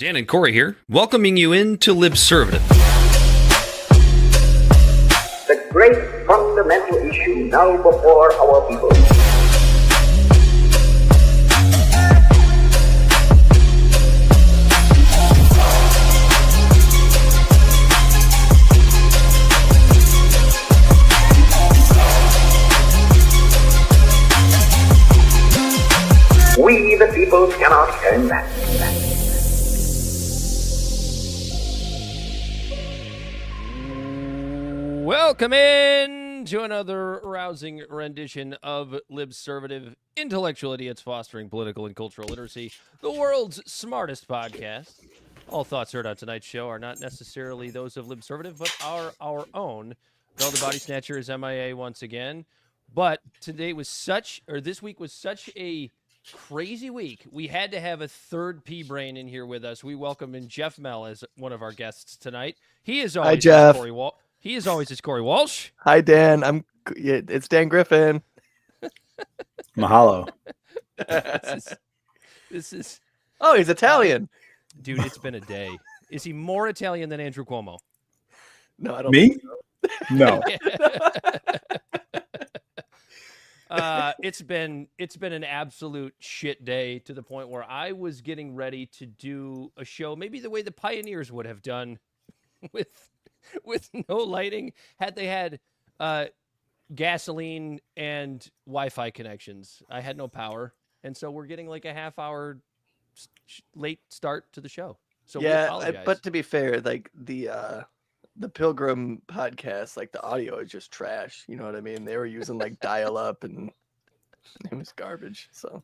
Dan and Corey here, welcoming you into Libservative. The great fundamental issue now before our people. We, the people, cannot turn back. Welcome in to another rousing rendition of Libservative, intellectual idiots fostering political and cultural literacy, the world's smartest podcast. All thoughts heard on tonight's show are not necessarily those of Libservative, but are our own. Though the Bodysnatcher is MIA once again, but this week was such a crazy week. We had to have a third P brain in here with us. We welcome in Jeff Mell as one of our guests tonight. He is always Jeff. He is always his Corey Walsh. Hi, Dan. It's Dan Griffin. Mahalo. This is. Oh, he's Italian. Dude, it's been a day. Is he more Italian than Andrew Cuomo? No, I don't. Me? think so. No. It's been an absolute shit day to the point where I was getting ready to do a show, maybe the way the pioneers would have done, with no lighting, had they had gasoline and Wi-Fi connections. I had no power, and so we're getting like a half-hour late start to the show. So we apologize. But to be fair, like the Pilgrim podcast, like the audio is just trash. You know what I mean? They were using like dial-up, and it was garbage. So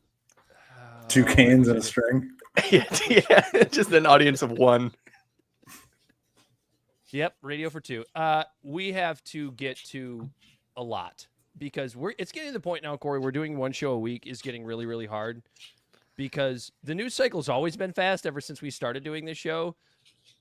2 cans and a string. yeah, just an audience of one. Yep, radio for 2. We have to get to a lot because it's getting to the point now, Corey, we're doing one show a week is getting really, really hard because the news cycle's always been fast ever since we started doing this show.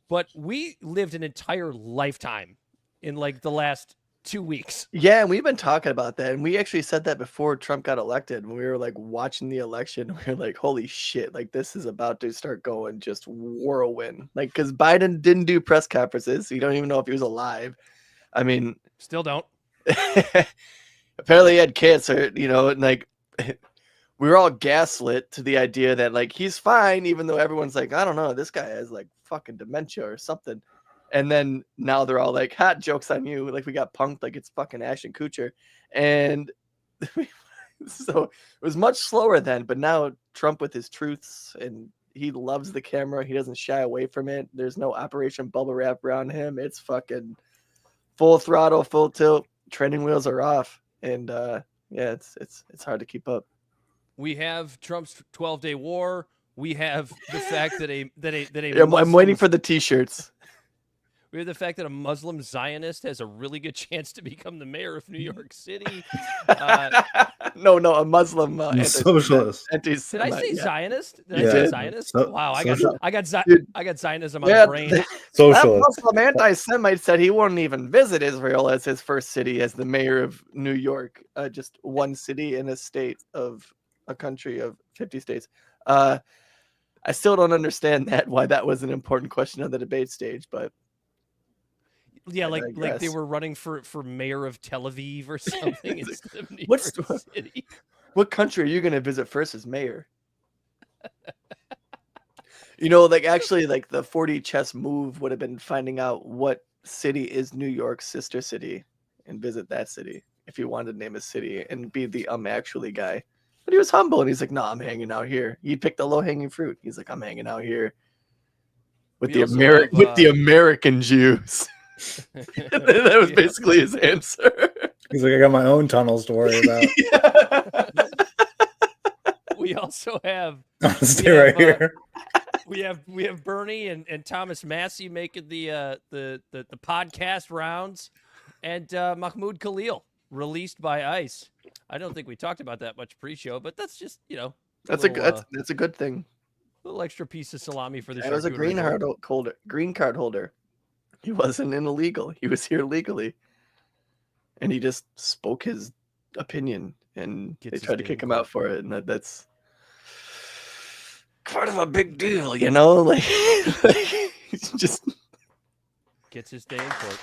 But we lived an entire lifetime in like the last 2 weeks. Yeah, and we've been talking about that, and we actually said that before Trump got elected. When we were like watching the election, we were like, "Holy shit! Like this is about to start going just whirlwind." Like because Biden didn't do press conferences, so you don't even know if he was alive. I mean, Still don't. apparently he had cancer, and like we were all gaslit to the idea that like he's fine, even though everyone's like, I don't know, this guy has like fucking dementia or something. And then now they're all like, hot jokes on you. Like we got punked like it's fucking Ashton Kutcher. And so it was much slower then, but now Trump with his truths, and he loves the camera. He doesn't shy away from it. There's no Operation Bubble Wrap around him. It's fucking full throttle, full tilt. Training wheels are off. And it's hard to keep up. We have Trump's 12-day war. We have the fact that I'm waiting for the t-shirts. We have the fact that a Muslim Zionist has a really good chance to become the mayor of New York City. No, a Muslim socialist. Did I say Zionist? Did Yeah. I say Zionist? Wow, I got Zionism on the brain. That Socialist. Muslim anti-Semite said he wouldn't even visit Israel as his first city as the mayor of New York, just one city in a state of a country of 50 states. I still don't understand why that was an important question on the debate stage, but yeah, like they were running for mayor of Tel Aviv or something instead of New York City. What country are you going to visit first as mayor? Actually, like the 4D chess move would have been finding out what city is New York's sister city and visit that city if you wanted to name a city and be the actually guy. But he was humble and he's like, "No, I'm hanging out here." He picked the low hanging fruit. He's like, "I'm hanging out here with the American Jews." That was basically his answer. He's like, I got my own tunnels to worry about. We also have I'll stay right here. We have Bernie and Thomas Massey making the podcast rounds, and Mahmoud Khalil released by ICE. I don't think we talked about that much pre-show, but that's just that's a good thing. A little extra piece of salami for the show. It was a green card holder. He wasn't an illegal. He was here legally, and he just spoke his opinion, and they tried to kick him out for it. And that's part of a big deal, you know? Like, he's just Gets his day in court.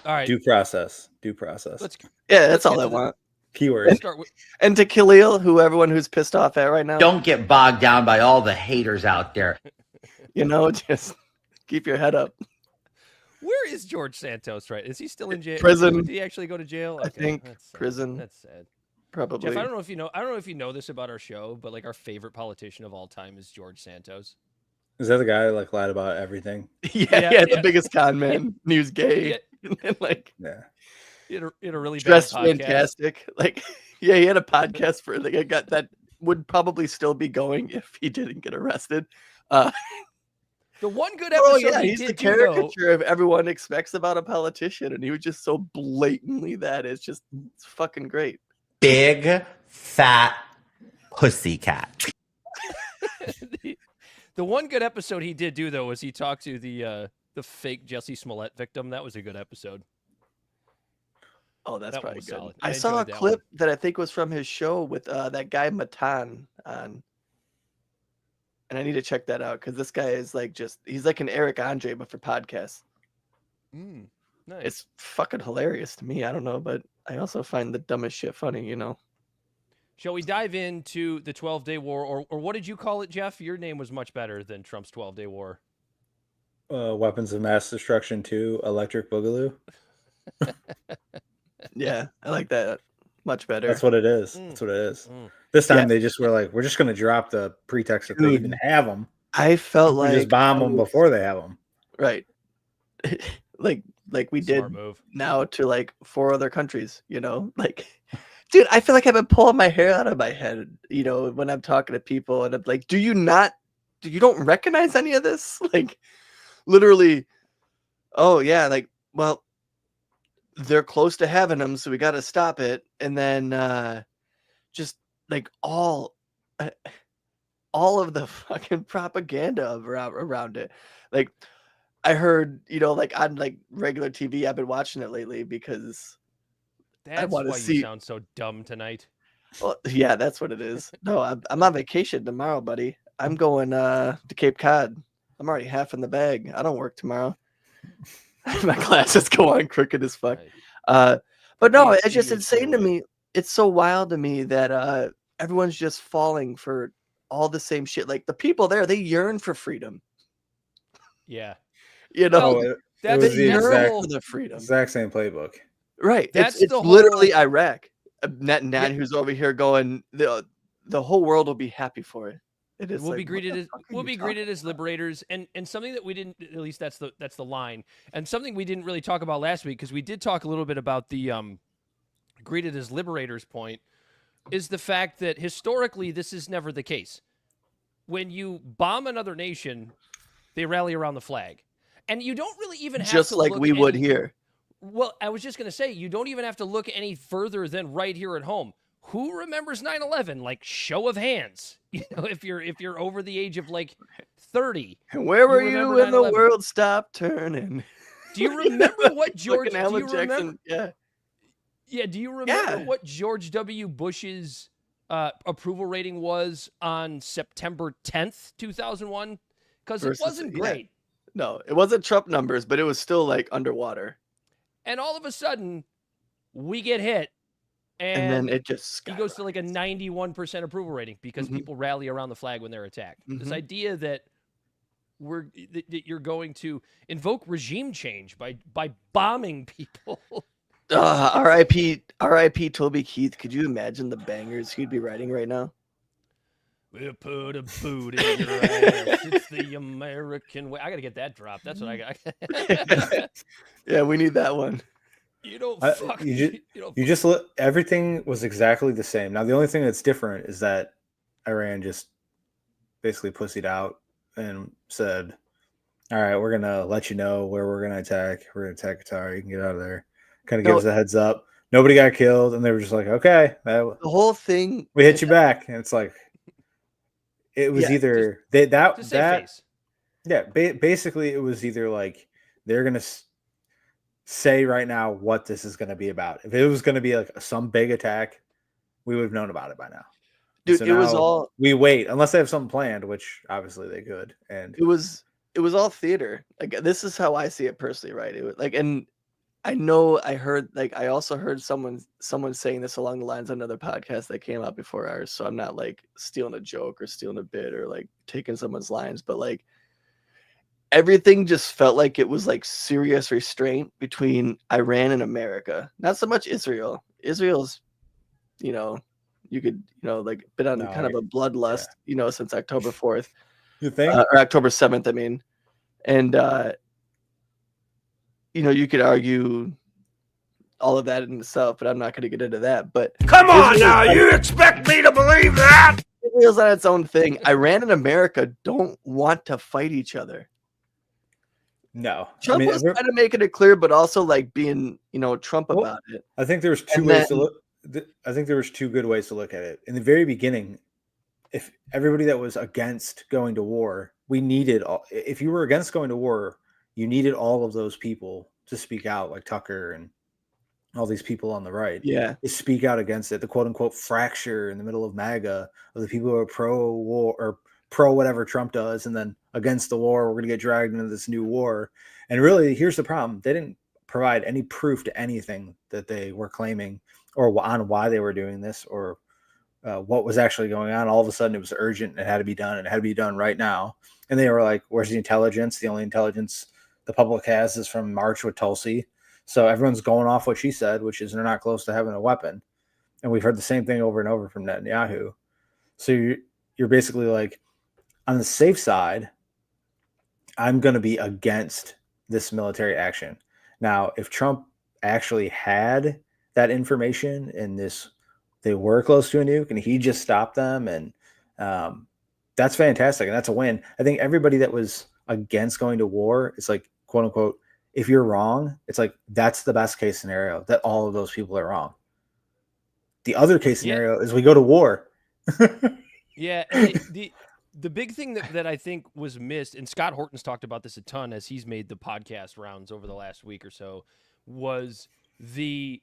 All right. Due process. Let's that's all get I to the- want. Keyword. start with And to Khalil, everyone who's pissed off at right now, Don't get bogged down by all the haters out there. you know, just keep your head up. where is George Santos? Right? Is he still in jail? Prison. Did he actually go to jail? I think that's sad. prison. That's sad. Probably. Jeff, I don't know if you know. I don't know if you know this about our show, but like our favorite politician of all time is George Santos. Is that the guy who like lied about everything? yeah, the biggest con man. And he was gay. Yeah. And, like, Yeah. He had a really dressed bad podcast. fantastic. Like, yeah, he had a podcast for like I got that would probably still be going if he didn't get arrested. The one good episode he he's the did do, though, caricature of everyone expects about a politician, and he was just so blatantly that it's fucking great. Big fat pussycat. the one good episode he did do though was he talked to the fake Jesse Smollett victim. That was a good episode. Oh, that's That one probably was good. solid. I I saw a enjoyed that clip that I think was from his show with that guy Matan on, and I need to check that out because this guy is like he's like an Eric Andre but for podcasts. Nice. It's fucking hilarious to me. I don't know, but I also find the dumbest shit funny, you know. Shall we dive into the 12-day war, or what did you call it, Jeff? Your name was much better than Trump's 12-day war. Weapons of Mass Destruction 2, Electric Boogaloo. Yeah, I like that much better. That's what it is. That's what it is. This time they just were like, we're just going to drop the pretext that they even have them. I felt We like just bomb them before they have them. right, like we did Smart move. now to like 4 other countries. You know, like, dude, I feel like I've been pulling my hair out of my head. You know, when I'm talking to people, and I'm like, you don't recognize any of this? Like, literally, oh yeah, like, well, they're close to having them, so we got to stop it. And then just like all of the fucking propaganda around it. Like, I heard, you know, like on like regular TV, I've been watching it lately because That's wanna why see- you sound so dumb tonight. well, yeah, that's what it is. No, I'm on vacation tomorrow, buddy. I'm going to Cape Cod. I'm already half in the bag. I don't work tomorrow. My classes go on crooked as fuck. Right. But no, Please it's just do insane to it. me. It's so wild to me that everyone's just falling for all the same shit. Like the people there, they yearn for freedom. Yeah. You know, Oh, it That's was the that's the exact- whole- for the freedom. exact same playbook. Right. That's It's the literally whole- Iraq. Netanyahu who's over here going, the whole world will be happy for it. It is We'll like, be what greeted the as fuck are you talking as liberators, and something that we didn't, at least that's the line, and something we didn't really talk about last week because we did talk a little bit about the greeted as liberators point, is the fact that historically this is never the case. When you bomb another nation, they rally around the flag, and you don't really even have just to like look we would any- here. Well, I was just going to say, you don't even have to look any further than right here at home. Who remembers 9/11? Like, show of hands. You know, if you're over the age of like 30. And where were remember you when the 9/11? world stopped turning? Do you remember what George? Fucking Do Alan you remember? Jackson, yeah. Yeah. Do you remember Yeah. what George W. Bush's approval rating was on September 10th, 2001? Because it Versus- wasn't yeah. great. No, it wasn't Trump numbers, but it was still like underwater. And all of a sudden, we get hit, And then it just he goes to like a 91% approval rating because Mhm. people rally around the flag when they're attacked. This Mhm. idea that that you're going to invoke regime change by bombing people. R.I.P. Toby Keith. Could you imagine the bangers he'd be writing right now? We'll put a boot in your ass. It's the American way. I gotta get that drop. That's what I got. Yeah, we need that one. You don't I- fuck. you You don't You just look, everything was exactly the same. Now, the only thing that's different is that Iran just basically pussied out and said, all right, we're going to let you know where we're going to attack. We're going to attack Qatar. You can get out of there. Kind of No. gives a heads up. Nobody got killed. And they were just like, okay, The whole thing. we hit you back. And it's like, it was Yeah, either to save that face. yeah, basically it was either like they're going to say right now what this is going to be about. If it was going to be like some big attack, we would have known about it by now. Dude, So it was now all we wait unless they have something planned, which obviously they could. And it was all theater. Like, this is how I see it personally, right? It was like, and I know I heard, like, I also heard someone saying this along the lines of another podcast that came out before ours. So I'm not like stealing a joke or stealing a bit or like taking someone's lines, but like everything just felt like it was like serious restraint between Iran and America. Not so much Israel. Israel's, you know, you could, like been on kind of a bloodlust, since October 4th. you think? Or October 7th, I mean. And, you could argue all of that in itself, but I'm not going to get into that. But Come on now, you expect me to believe that? Israel's on its own thing. Iran and America don't want to fight each other. No. Trump was kind of making it clear, but also like being, Trump about it. I think there was two ways to look. I think there was two good ways to look at it. In the very beginning, if everybody that was against going to war, if you were against going to war, you needed all of those people to speak out, like Tucker and all these people on the right. Yeah. To speak out against it, the quote unquote fracture in the middle of MAGA of the people who are pro war or pro whatever Trump does, and then against the war, we're going to get dragged into this new war. And really, here's the problem. They didn't provide any proof to anything that they were claiming or on why they were doing this or what was actually going on. All of a sudden it was urgent and it had to be done, and it had to be done right now. And they were like, where's the intelligence? The only intelligence the public has is from March with Tulsi. So everyone's going off what she said, which is they're not close to having a weapon. And we've heard the same thing over and over from Netanyahu. So you're basically like, on the safe side, I'm going to be against this military action. Now, if Trump actually had that information and they were close to a nuke and he just stopped them, and that's fantastic. And that's a win. I think everybody that was against going to war, it's like, quote unquote, if you're wrong, it's like, that's the best case scenario, that all of those people are wrong. The other case scenario is we go to war. Yeah. The big thing that I think was missed, and Scott Horton's talked about this a ton as he's made the podcast rounds over the last week or so, was the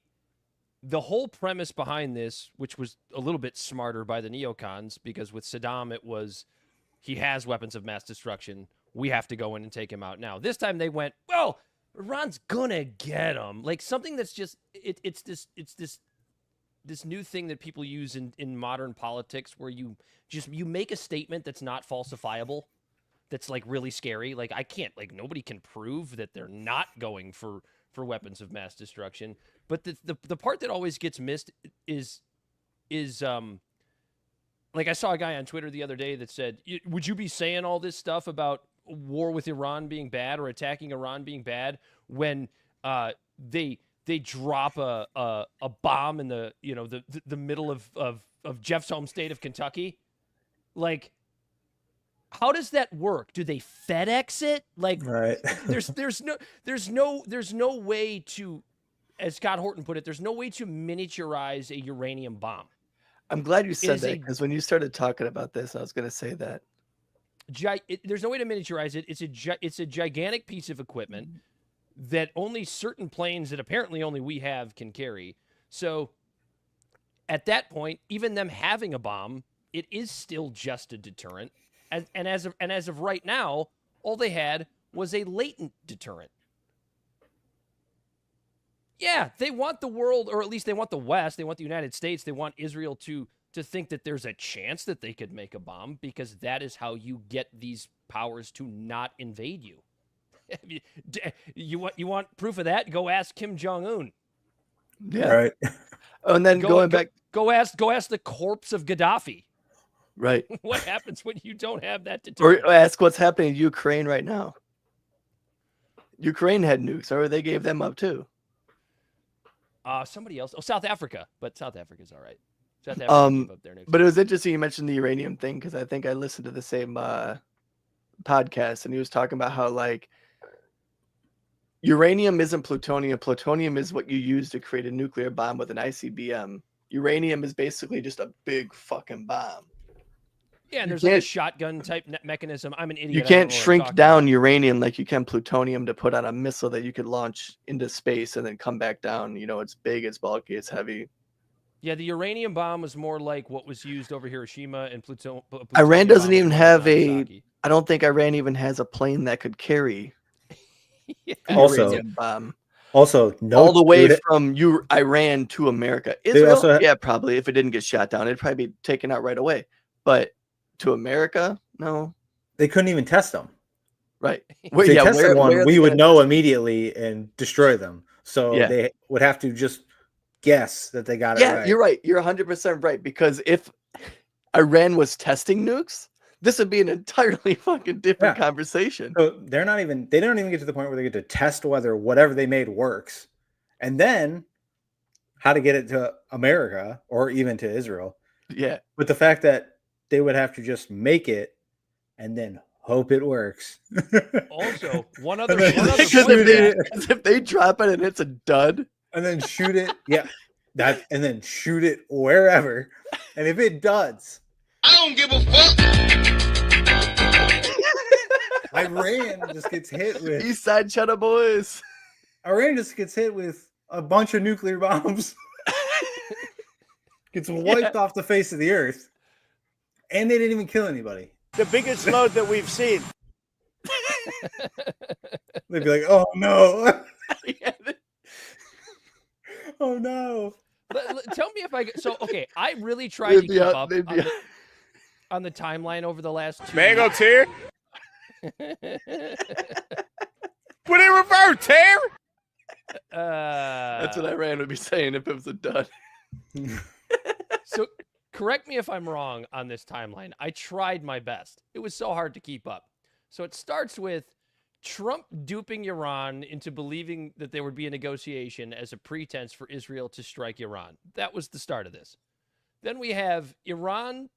whole premise behind this, which was a little bit smarter by the neocons, because with Saddam, it was, he has weapons of mass destruction. We have to go in and take him out now. This time they went, well, Iran's gonna get him. Like something that's just, it's this new thing that people use in modern politics where you make a statement that's not falsifiable, that's like really scary. Like nobody can prove that they're not going for weapons of mass destruction. But the part that always gets missed is like I saw a guy on Twitter the other day that said, would you be saying all this stuff about war with Iran being bad or attacking Iran being bad when they drop a bomb in the middle of Jeff's home state of Kentucky? Like, how does that work? Do they FedEx it? Like, right. there's no way to, as Scott Horton put it, there's no way to miniaturize a uranium bomb. I'm glad you said that, because when you started talking about this, I was going to say that. There's no way to miniaturize it. It's a gigantic piece of equipment that only certain planes that apparently only we have can carry. So at that point, even them having a bomb, it is still just a deterrent. And as of right now, all they had was a latent deterrent. Yeah, they want the world, or at least they want the West, they want the United States, they want Israel to think that there's a chance that they could make a bomb, because that is how you get these powers to not invade you. You want proof of that? Go ask Kim Jong-un. Yeah. Right. And then go ask the corpse of Gaddafi. Right. What happens when you don't have that deterrent? Or ask what's happening in Ukraine right now. Ukraine had nukes, or they gave them up too. Somebody else. Oh, South Africa. But South Africa's all right. South Africa gave up their nukes. But it was interesting you mentioned the uranium thing, because I think I listened to the same podcast, and he was talking about how, like, uranium isn't plutonium. Plutonium is what you use to create a nuclear bomb with an ICBM. Uranium is basically just a big fucking bomb. Yeah, and You there's like a can't- shotgun type mechanism. I'm an idiot. You I don't know can't what I'm shrink talking down about. uranium like you can plutonium to put on a missile that you could launch into space and then come back down. You know, it's big, it's bulky, it's heavy. Yeah, the uranium bomb was more like what was used over Hiroshima, and plutonium Iran bomb doesn't was even more like have Nagasaki. I don't think Iran even has a plane that could carry Yeah. a Also, uranium bomb Also, no all the way dude, from Iran to America. They Israel, also ha- yeah, probably. If it didn't get shot down, it'd probably be taken out right away. But to America, no. they couldn't even test them. Right. If they tested where one, are we they would gonna know test it? immediately and destroy them. So Yeah. they would have to just guess that they got it Yeah, right. you're right. You're 100% right. Because if Iran was testing nukes, this would be an entirely fucking different Yeah. conversation. So they don't even get to the point where they get to test whether whatever they made works, and then how to get it to America or even to Israel. Yeah. But the fact that they would have to just make it and then hope it works. Also, one other And then point shoot of it. that- Because if they drop it and it's a dud, and then shoot it. Yeah. And then shoot it wherever. And if it does, I don't give a fuck. Iran just gets hit with East Side Cheddar Boys. Iran just gets hit with a bunch of nuclear bombs. Gets wiped off the face of the earth. And they didn't even kill anybody. The biggest load that we've seen. They'd be like, oh no. Yeah. Oh no. Tell me if I get so okay. I really tried to They'd be keep out- up they'd be out. on the timeline over the last 2 Mango weeks. tear. Put it in reverse, tear. That's what Iran would be saying if it was a dud. So correct me if I'm wrong on this timeline. I tried my best. It was so hard to keep up. So it starts with Trump duping Iran into believing that there would be a negotiation as a pretense for Israel to strike Iran. That was the start of this. Then we have Iran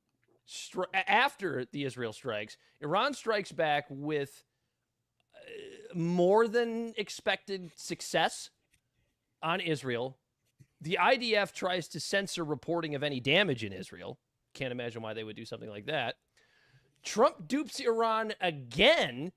after the Israel strikes. Iran strikes back with more than expected success on Israel. The IDF tries to censor reporting of any damage in Israel. Can't imagine why they would do something like that. Trump dupes Iran again,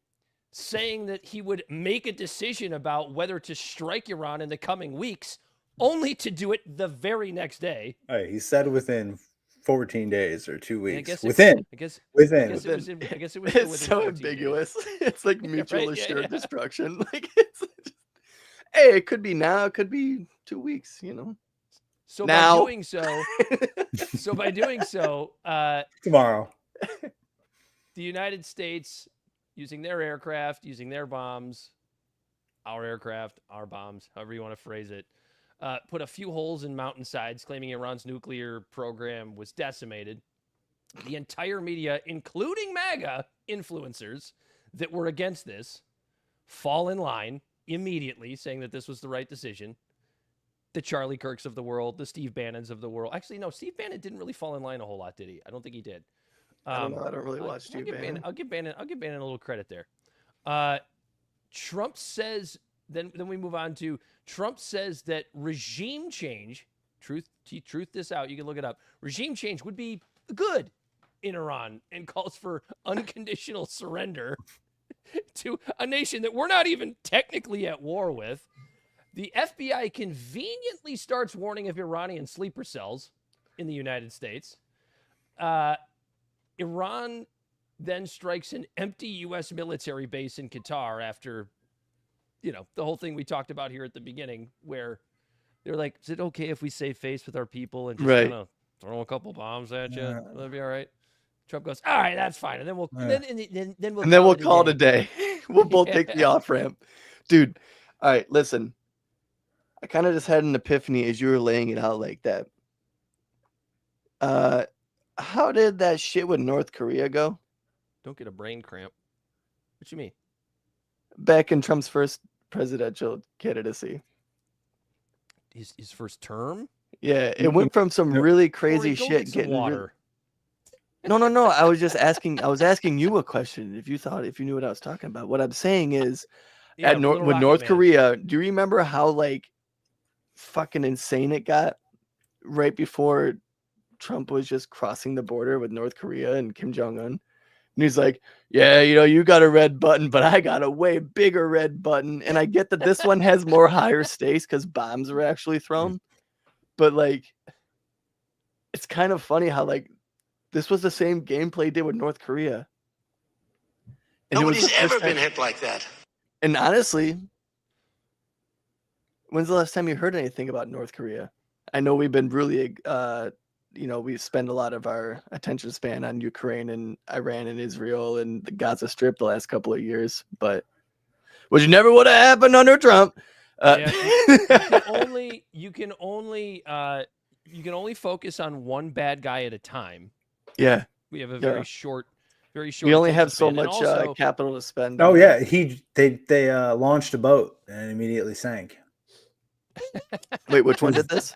saying that he would make a decision about whether to strike Iran in the coming weeks, only to do it the very next day. All right, he said within 14 days or 2 I weeks. guess Within. I guess Within. it was I guess it was It's within so 14 days. ambiguous. It's like mutual right, yeah, assured yeah. destruction. Like it's just, hey, it could be now, it could be 2 weeks, you know. So Now. by doing so, Tomorrow. the United States, using their aircraft, using their bombs, our aircraft, our bombs, however you want to phrase it, put a few holes in mountainsides, claiming Iran's nuclear program was decimated. The entire media, including MAGA influencers that were against this, fall in line immediately, saying that this was the right decision. The Charlie Kirks of the world, the Steve Bannons of the world. Actually, no, Steve Bannon didn't really fall in line a whole lot, did he? I don't think he did. I don't know. I don't really watch Steve Bannon. I'll give Bannon a little credit there. Trump says, then we move on to Trump says that regime change, truth this out, you can look it up. Regime change would be good in Iran and calls for unconditional surrender to a nation that we're not even technically at war with. The FBI conveniently starts warning of Iranian sleeper cells in the United States. Iran then strikes an empty U.S. military base in Qatar after, the whole thing we talked about here at the beginning, where they're like, is it okay if we save face with our people and just Right. kind of throw a couple bombs at you? Yeah. That'll be all right. Trump goes, all right, that's fine. And then we'll, Yeah. then we'll, And then we'll it call it a day. day. We'll both take the Yeah. off ramp. Dude, all right, listen. I kind of just had an epiphany as you were laying it out like that. How did that shit with North Korea go? Don't get a brain cramp. What you mean? Back in Trump's first presidential candidacy. His first term? Yeah, it went from some really crazy Corey, go shit get some getting water. No. I was just asking. I was asking you a question. If you knew what I was talking about. What I'm saying is, Yeah, with Little Rocket North Man. Korea, do you remember how like fucking insane it got right before Trump was just crossing the border with North Korea and Kim Jong-un. And he's like, yeah, you got a red button, but I got a way bigger red button. And I get that this one has more higher stakes because bombs were actually thrown. But like, it's kind of funny how like this was the same gameplay he did with North Korea. And nobody's ever been hit like that. And honestly, when's the last time you heard anything about North Korea? I know we've been really, we spend a lot of our attention span on Ukraine and Iran and Israel and the Gaza Strip the last couple of years, but which never would have happened under Trump. You can only focus on one bad guy at a time. Yeah, we have a very short. We only have so much capital to spend. Oh yeah, they launched a boat and immediately sank. Wait, which one did this?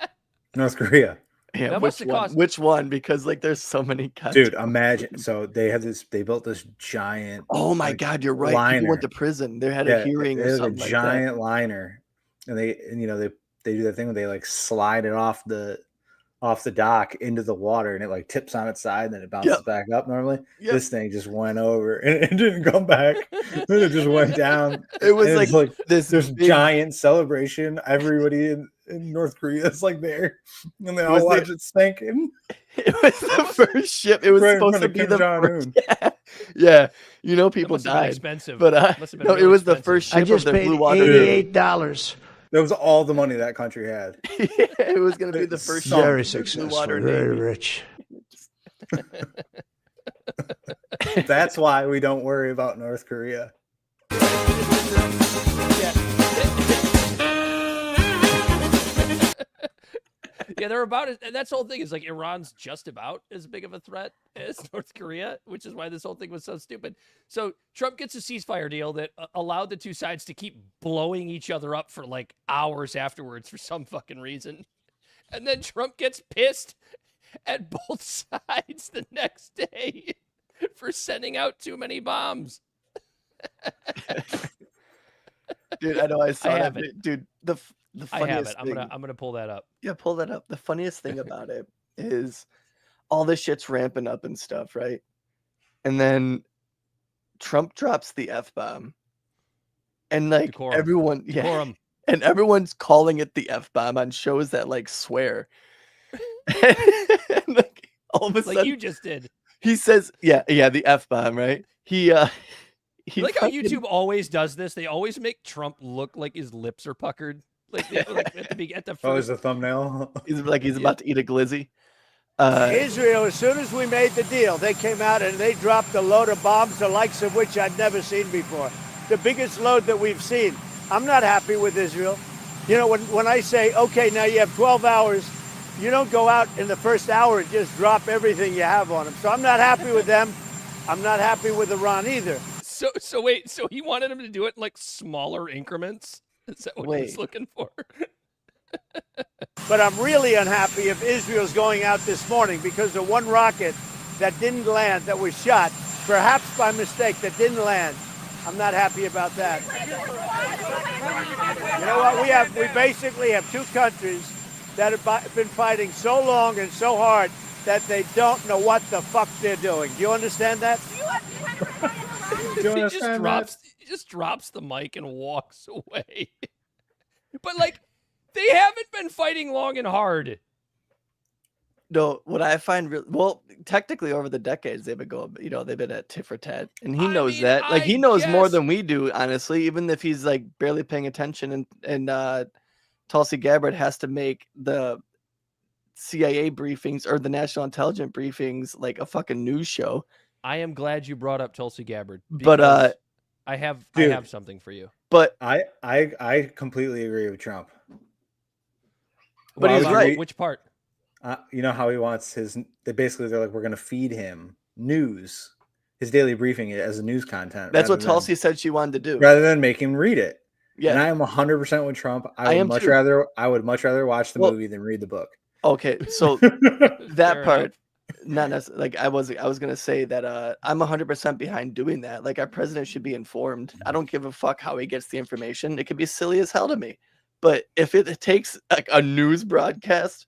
North Korea. Yeah, which one? Because like there's so many countries. Dude, imagine. So they built this giant. Oh my God, you're right. Liner. People went to prison. They had a hearing or something. A giant liner, and they do that thing where they like slide it off the dock into the water, and it like tips on its side, and then it bounces back up normally. This thing just went over and it didn't come back. It just went down. It was like this giant celebration. Everybody in North Korea is like there, and they all watch it sinking. It was the first ship. It was supposed to be the first. Yeah. People died. Expensive, but no, it was the first ship. I just paid $88. That was all the money that country had. It was going to be the first ship. Very successful, very rich. That's why we don't worry about North Korea. Yeah, they're about it. That's the whole thing. Is like Iran's just about as big of a threat as North Korea, which is why this whole thing was so stupid. So Trump gets a ceasefire deal that allowed the two sides to keep blowing each other up for like hours afterwards for some fucking reason. And then Trump gets pissed at both sides the next day for sending out too many bombs. Dude, I know I saw that. Dude, the funniest thing. I'm gonna pull that up. Yeah, pull that up. The funniest thing about it is all this shit's ramping up and stuff, right? And then Trump drops the F-bomb. And like Decorum. everyone, Decorum. And everyone's calling it the F-bomb on shows that like swear. And like all of a sudden, like you just did. He says, the F-bomb, right? He like how YouTube always does this. They always make Trump look like his lips are puckered. Like at the first the thumbnail. He's about to eat a glizzy. Israel, as soon as we made the deal, they came out and they dropped a load of bombs, the likes of which I'd never seen before. The biggest load that we've seen. I'm not happy with Israel. When I say, okay, now you have 12 hours, you don't go out in the first hour and just drop everything you have on them. So I'm not happy with them. I'm not happy with Iran either. So wait, so he wanted him to do it in like smaller increments? Is that what he's looking for? But I'm really unhappy if Israel's going out this morning because the one rocket that didn't land, that was shot, perhaps by mistake, that didn't land. I'm not happy about that. You know what? We basically have two countries that have been fighting so long and so hard that they don't know what the fuck they're doing. Do you understand that? He just drops the mic and walks away. But like, they haven't been fighting long and hard. No, what I find technically over the decades they've been going, they've been at tit for tat, and he knows that. Like he knows more than we do, honestly. Even if he's like barely paying attention, and Tulsi Gabbard has to make the CIA briefings or the National Intelligence briefings like a fucking news show. I am glad you brought up Tulsi Gabbard, but I have something for you. But I completely agree with Trump. But he's right. Which part? You know how he wants they're like, we're going to feed him news, his daily briefing as a news content. That's what Tulsi said she wanted to do. Rather than make him read it. Yeah. And I am 100% with Trump. I would much rather watch the movie than read the book. Okay. So that part, not necessarily, like I was going to say that I'm 100% behind doing that. Like our president should be informed. I don't give a fuck how he gets the information. It could be silly as hell to me. But if it takes like a news broadcast,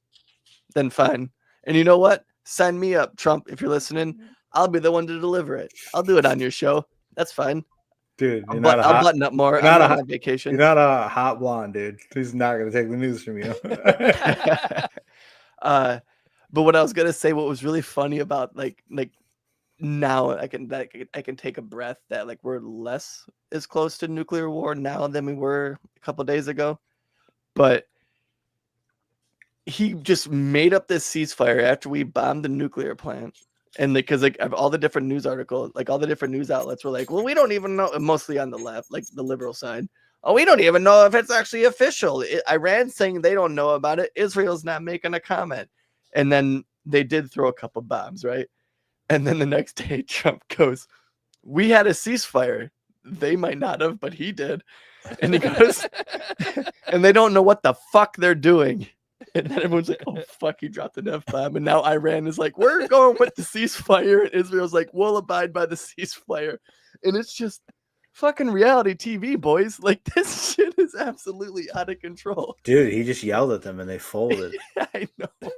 then fine. And you know what? Sign me up, Trump, if you're listening. I'll be the one to deliver it. I'll do it on your show. That's fine. Dude, I'll button up more. I'm not on vacation. You're not a hot blonde, dude. He's not going to take the news from you. But what I was gonna say, what was really funny about like now I can take a breath that like we're less as close to nuclear war now than we were a couple days ago. But he just made up this ceasefire after we bombed the nuclear plant. And because like all the different news articles, like all the different news outlets were like, well, we don't even know, mostly on the left, like the liberal side. Oh, we don't even know if it's actually official. Iran saying they don't know about it. Israel's not making a comment. And then they did throw a couple bombs, right? And then the next day, Trump goes, we had a ceasefire. They might not have, but he did. And he goes, and they don't know what the fuck they're doing. And then everyone's like, oh, fuck, he dropped an F-bomb. And now Iran is like, we're going with the ceasefire. And Israel's like, we'll abide by the ceasefire. And it's just fucking reality TV, boys. Like, this shit is absolutely out of control. Dude, he just yelled at them and they folded. I know.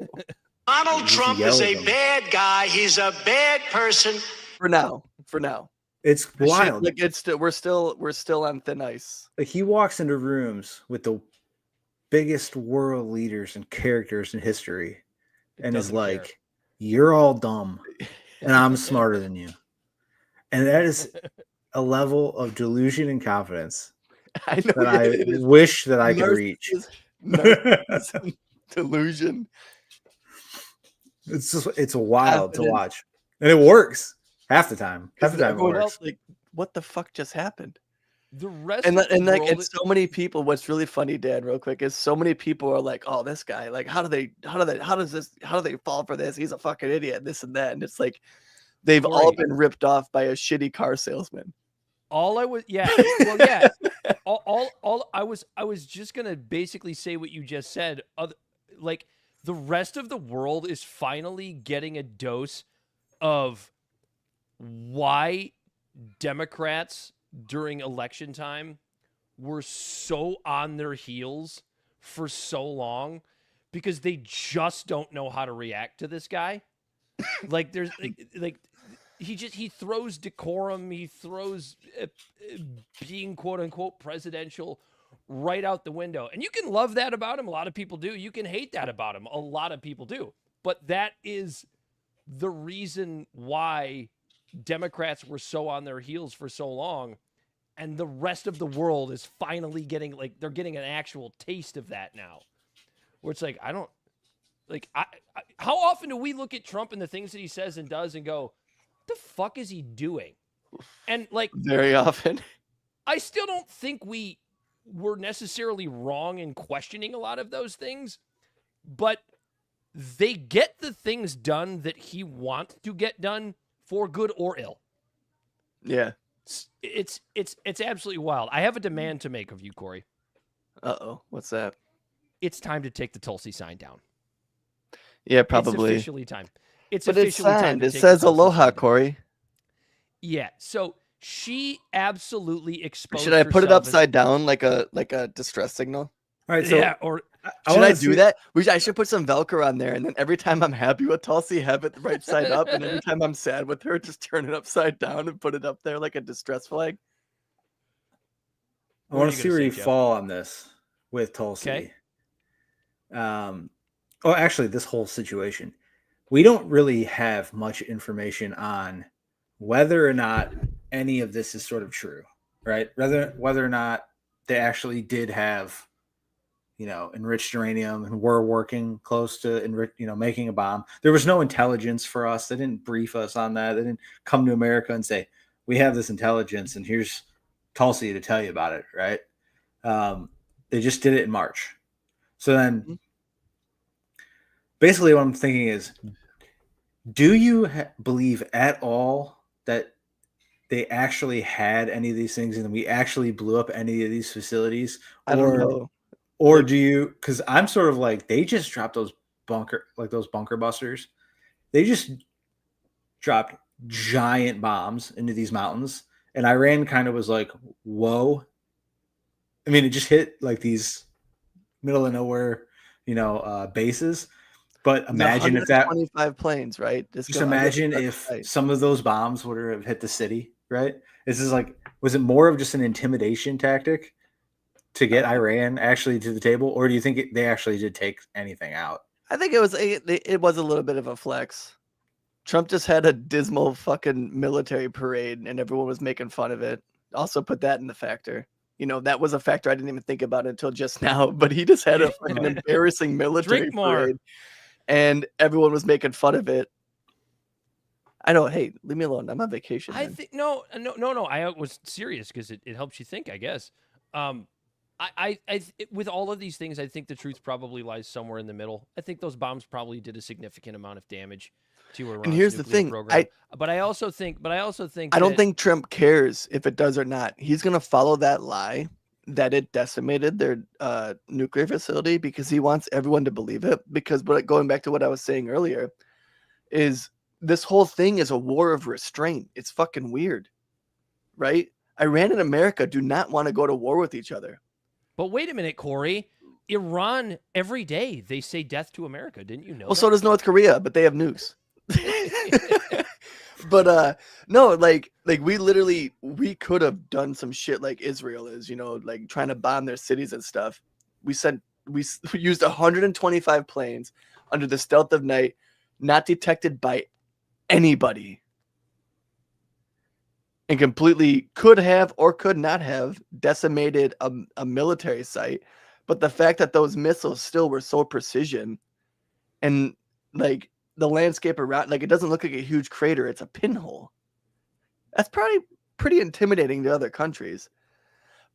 Donald Trump is a bad guy. He's a bad person. For now. It's wild. Like we're still on thin ice. Like he walks into rooms with the biggest world leaders and characters in history and is like, you're all dumb and I'm smarter than you. And that is a level of delusion and confidence that I wish that I could reach. Delusion. It's wild to watch. And it works half the time. Half the time it works. Else, like, what the fuck just happened? The rest and of the like world... and so many people, what's really funny, Dad, real quick, is so many people are like, oh, this guy, like, how do they fall for this? He's a fucking idiot, this and that. And it's like they've all been ripped off by a shitty car salesman. All I was I was just gonna basically say what you just said. Like the rest of the world is finally getting a dose of why Democrats during election time were so on their heels for so long, because they just don't know how to react to this guy. Like there's like he throws decorum, he throws being quote unquote presidential right out the window. And you can love that about him. A lot of people do. You can hate that about him. A lot of people do. But that is the reason why Democrats were so on their heels for so long. And the rest of the world is finally getting, like, they're getting an actual taste of that now. Where it's like, how often do we look at Trump and the things that he says and does and go, what the fuck is he doing? And like, very often. I still don't think we were necessarily wrong in questioning a lot of those things, but they get the things done that he wants to get done, for good or ill. Yeah. It's absolutely wild. I have a demand to make of you, Corey. Uh-oh. What's that? It's time to take the Tulsi sign down. Yeah, probably. It's officially time. But it's signed. It says aloha, Corey. Yeah. So she absolutely exposed. Should I put it upside down like a distress signal? All right. So yeah. Or should I do that? I should put some Velcro on there, and then every time I'm happy with Tulsi, have it right side up, and every time I'm sad with her, just turn it upside down and put it up there like a distress flag. I want to see where you fall on this with Tulsi. Okay. Actually, this whole situation. We don't really have much information on whether or not any of this is sort of true, right? Whether or not they actually did have, enriched uranium and were working close to, making a bomb. There was no intelligence for us. They didn't brief us on that. They didn't come to America and say, we have this intelligence and here's Tulsi to tell you about it, right? They just did it in March. So then basically what I'm thinking is, do you believe at all that they actually had any of these things and we actually blew up any of these facilities? I don't know. Or do you, because I'm sort of like, they just dropped those bunker busters. They just dropped giant bombs into these mountains. And Iran kind of was like, whoa. I mean, it just hit like these middle of nowhere, bases. But imagine if that 25 planes, right? just imagine if some of those bombs would have hit the city, right? This is like, was it more of just an intimidation tactic to get Iran actually to the table, or do you think they actually did take anything out? I think it was a little bit of a flex. Trump just had a dismal fucking military parade, and everyone was making fun of it. Also, put that in the factor. You know, that was a factor I didn't even think about until just now. But he just had a fucking embarrassing military parade, and everyone was making fun of it. I know. Hey, leave me alone. I'm on vacation. I think no. I was serious because it helps you think, I guess. With all of these things, I think the truth probably lies somewhere in the middle. I think those bombs probably did a significant amount of damage to Iran's and here's the thing, program. I also think I don't think Trump cares if it does or not. He's gonna follow that lie that it decimated their nuclear facility because he wants everyone to believe it. Because going back to what I was saying earlier, is this whole thing is a war of restraint. It's fucking weird, right? Iran and America do not want to go to war with each other. But wait a minute, Corey. Iran, every day, they say death to America. Didn't you know Well, so does North Korea, but they have nukes. But no, like we could have done some shit like Israel is, you know, like trying to bomb their cities and stuff. We used 125 planes under the stealth of night, not detected by anybody, and completely could have or could not have decimated a military site. But the fact that those missiles still were so precision, and like the landscape around, like it doesn't look like a huge crater, it's a pinhole. That's probably pretty intimidating to other countries.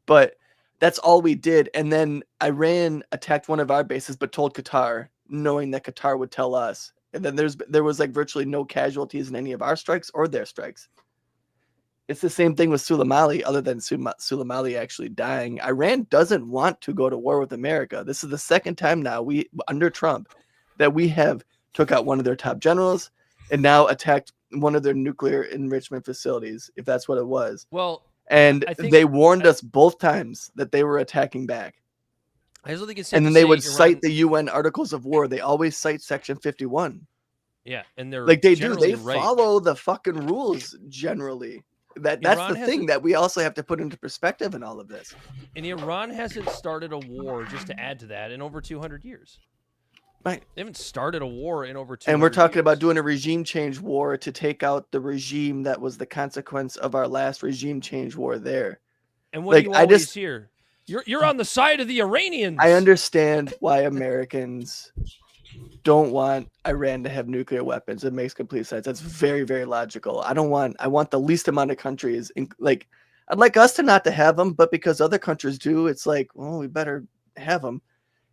But that's all we did. And then Iran attacked one of our bases, but told Qatar, knowing that Qatar would tell us. And then there was like virtually no casualties in any of our strikes or their strikes. It's the same thing with Soleimani, other than Soleimani actually dying. Iran doesn't want to go to war with America. This is the second time now under Trump that we have took out one of their top generals and now attacked one of their nuclear enrichment facilities, if that's what it was. Well, and they warned us both times that they were attacking back. I also think it's and then they would cite the UN Articles of War. They always cite Section 51. Yeah, and they're like they do. They right. follow the fucking rules generally. That's the thing that we also have to put into perspective in all of this. And Iran hasn't started a war, just to add to that, in over 200 years. Right. They haven't started a war in over 200 years. And we're talking years. about doing a regime change war to take out the regime that was the consequence of our last regime change war there. And what do you always hear? You're on the side of the Iranians. I understand why Americans don't want Iran to have nuclear weapons. It makes complete sense. That's very, very logical. I want the least amount of countries. Like, I'd like us to not to have them, but because other countries do, it's like, well, we better have them,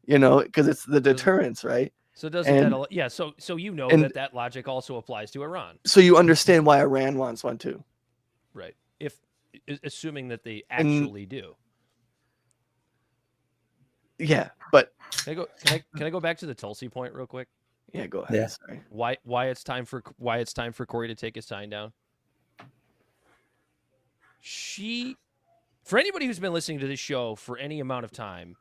you know, because it's the deterrence, right? So so you know that logic also applies to Iran. So you understand why Iran wants one too, right? Assuming that they actually do. Yeah, but can I go back to the Tulsi point real quick? Yeah, go ahead. Yeah. Sorry. Why it's time for Corey to take his sign down? For anybody who's been listening to this show for any amount of time,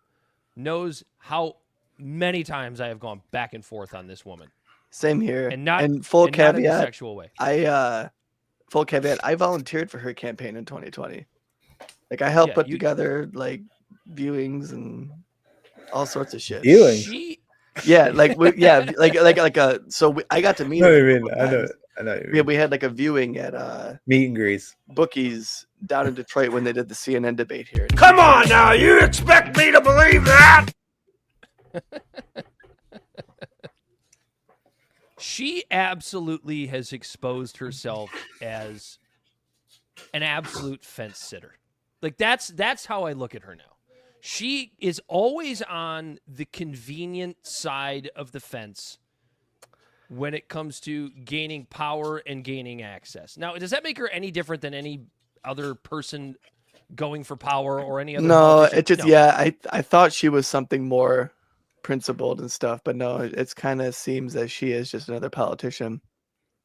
knows how many times I have gone back and forth on this woman. Same here. And full caveat, caveat, not in a sexual way. Full caveat, I volunteered for her campaign in 2020. Like I helped put together like viewings and all sorts of shit. Viewings. I got to meet her. I know. Yeah, we had like a viewing at meet and greets Bookies down in Detroit when they did the CNN debate here. Come on now, you expect me to believe that? She absolutely has exposed herself as an absolute fence sitter. Like that's how I look at her now. She is always on the convenient side of the fence when it comes to gaining power and gaining access. Now, does that make her any different than any other person going for power or any other? No, it just I thought she was something more principled and stuff, but no, it's kind of seems that she is just another politician.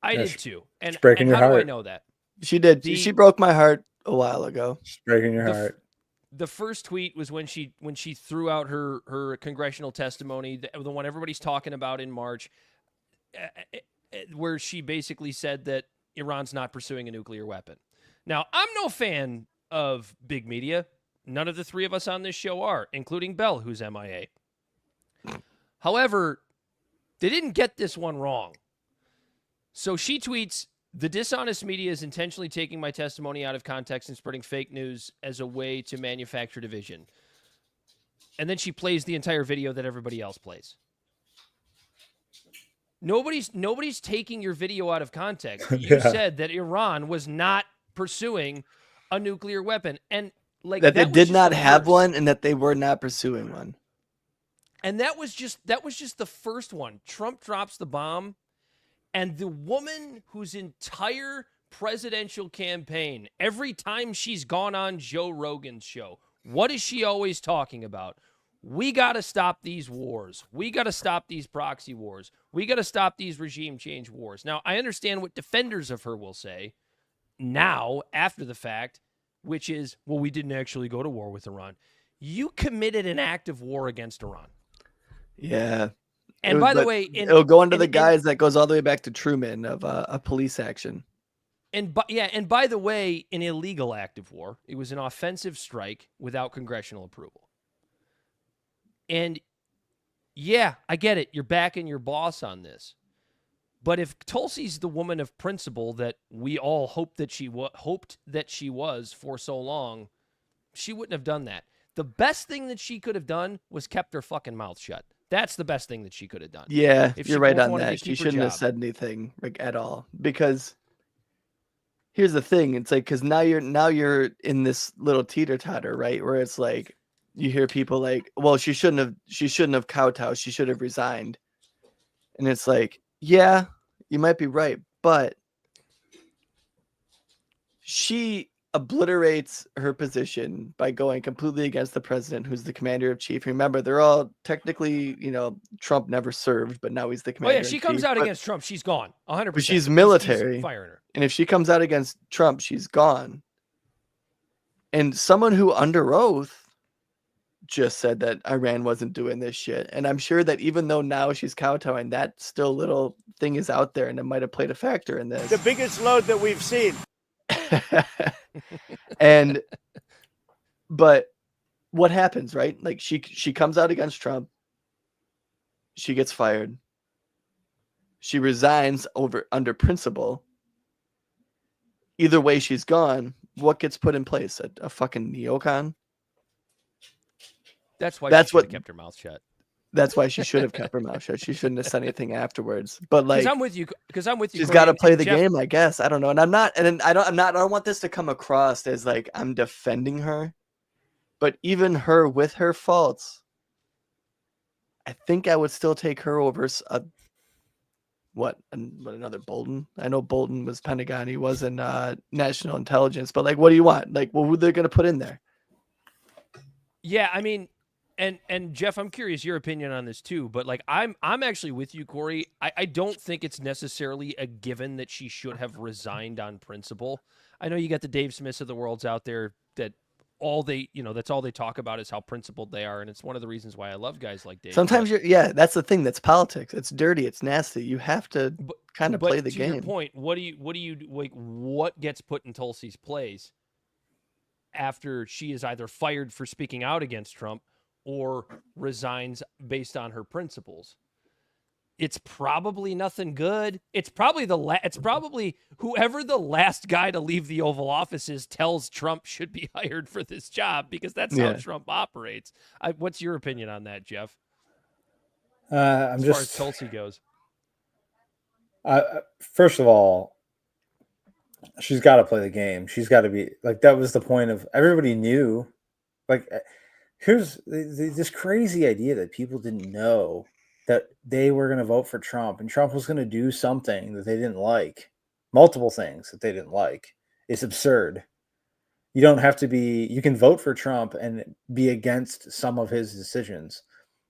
I did too. And breaking your how heart. do I know that? She did. She broke my heart a while ago. She's breaking your heart. the first tweet was when she threw out her congressional testimony, the one everybody's talking about in March, where she basically said that Iran's not pursuing a nuclear weapon. Now, I'm no fan of big media. None of the three of us on this show are, including Bell, who's MIA. However, they didn't get this one wrong. So she tweets, "The dishonest media is intentionally taking my testimony out of context and spreading fake news as a way to manufacture division." And then she plays the entire video that everybody else plays. Nobody's taking your video out of context. You said that Iran was not pursuing a nuclear weapon, and like that they did not have one, and that they were not pursuing one. And that was just the first one. Trump drops the bomb, and the woman whose entire presidential campaign, every time she's gone on Joe Rogan's show, what is she always talking about? We got to stop these wars. We got to stop these proxy wars. We got to stop these regime change wars. Now, I understand what defenders of her will say now, after the fact, which is, well, we didn't actually go to war with Iran. You committed an act of war against Iran. Yeah. And by the way, it'll go under the guise that goes all the way back to Truman of a police action. And by the way, an illegal act of war. It was an offensive strike without congressional approval. And yeah, I get it. You're backing your boss on this. But if Tulsi's the woman of principle that we all hoped that she was for so long, she wouldn't have done that. The best thing that she could have done was kept her fucking mouth shut. That's the best thing that she could have done. Yeah, you're right on that. She shouldn't have said anything like at all. Because here's the thing: it's like, because now you're in this little teeter-totter, right? Where it's like you hear people like, "Well, she shouldn't have kowtowed. She should have resigned," and it's like, yeah, you might be right, but she obliterates her position by going completely against the president, who's the commander of chief. Remember, they're all technically, Trump never served, but now he's the commander. Oh yeah, she comes out against Trump, she's gone, 100%. But she's military, he's firing her. And if she comes out against Trump, she's gone. And someone who under oath just said that Iran wasn't doing this shit. And I'm sure that even though now she's kowtowing, that still little thing is out there, and it might have played a factor in this. The biggest load that we've seen. But what happens, right? Like she comes out against Trump. She gets fired. She resigns under principle. Either way, she's gone. What gets put in place? A fucking neocon? That's why she should have kept her mouth shut. That's why she should have kept her mouth shut. She shouldn't have said anything afterwards. But like, because I'm with you. She's got to play the game, I guess. I don't know. And I'm not. And I don't want this to come across as like I'm defending her. But even her with her faults, I think I would still take her over another Bolton. I know Bolton was Pentagon. He was in National Intelligence. But like, what do you want? Like, well, who they're going to put in there? Yeah, I mean. And Jeff, I'm curious your opinion on this too, but like I'm actually with you, Corey. I don't think it's necessarily a given that she should have resigned on principle. I know you got the Dave Smiths of the worlds out there that that's all they talk about is how principled they are, and it's one of the reasons why I love guys like Dave. Sometimes that's the thing. That's politics. It's dirty. It's nasty. You have to kind of play the game. To your point, what do you like? What gets put in Tulsi's place after she is either fired for speaking out against Trump or resigns based on her principles? It's probably nothing good. It's probably whoever the last guy to leave the Oval Office is tells Trump should be hired for this job, because that's how Trump operates. What's your opinion on that, Jeff? As far as Tulsi goes. First of all, she's got to play the game. She's got to be like, that was the point of everybody knew. Like, here's this crazy idea that people didn't know that they were going to vote for Trump and Trump was going to do something that they didn't like, multiple things that they didn't like. It's absurd. You don't have to be, you can vote for Trump and be against some of his decisions.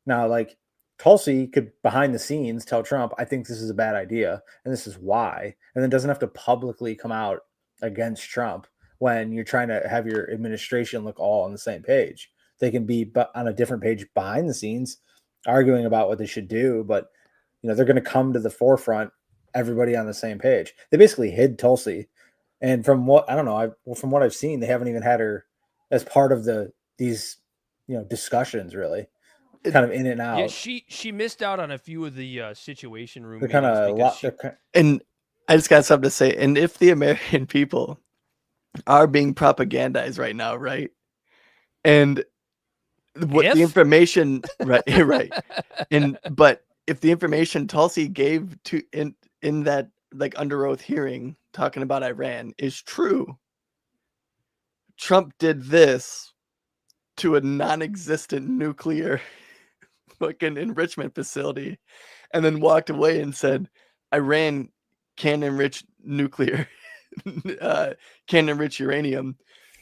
Now, like Tulsi could behind the scenes tell Trump, I think this is a bad idea and this is why, and then doesn't have to publicly come out against Trump. when you're trying to have your administration look all on the same page. They can be on a different page behind the scenes, arguing about what they should do, but they're going to come to the forefront, everybody on the same page. They basically hid Tulsi, and from what from what I've seen, they haven't even had her as part of these discussions, really, kind of in and out. Yeah, she missed out on a few of the Situation Room. They're kind of and I just got something to say. And if the American people are being propagandized right now, right, and what the information, right, but if the information Tulsi gave to in that like under oath hearing talking about Iran is true, Trump did this to a non-existent nuclear fucking enrichment facility and then walked away and said Iran can enrich nuclear can enrich uranium,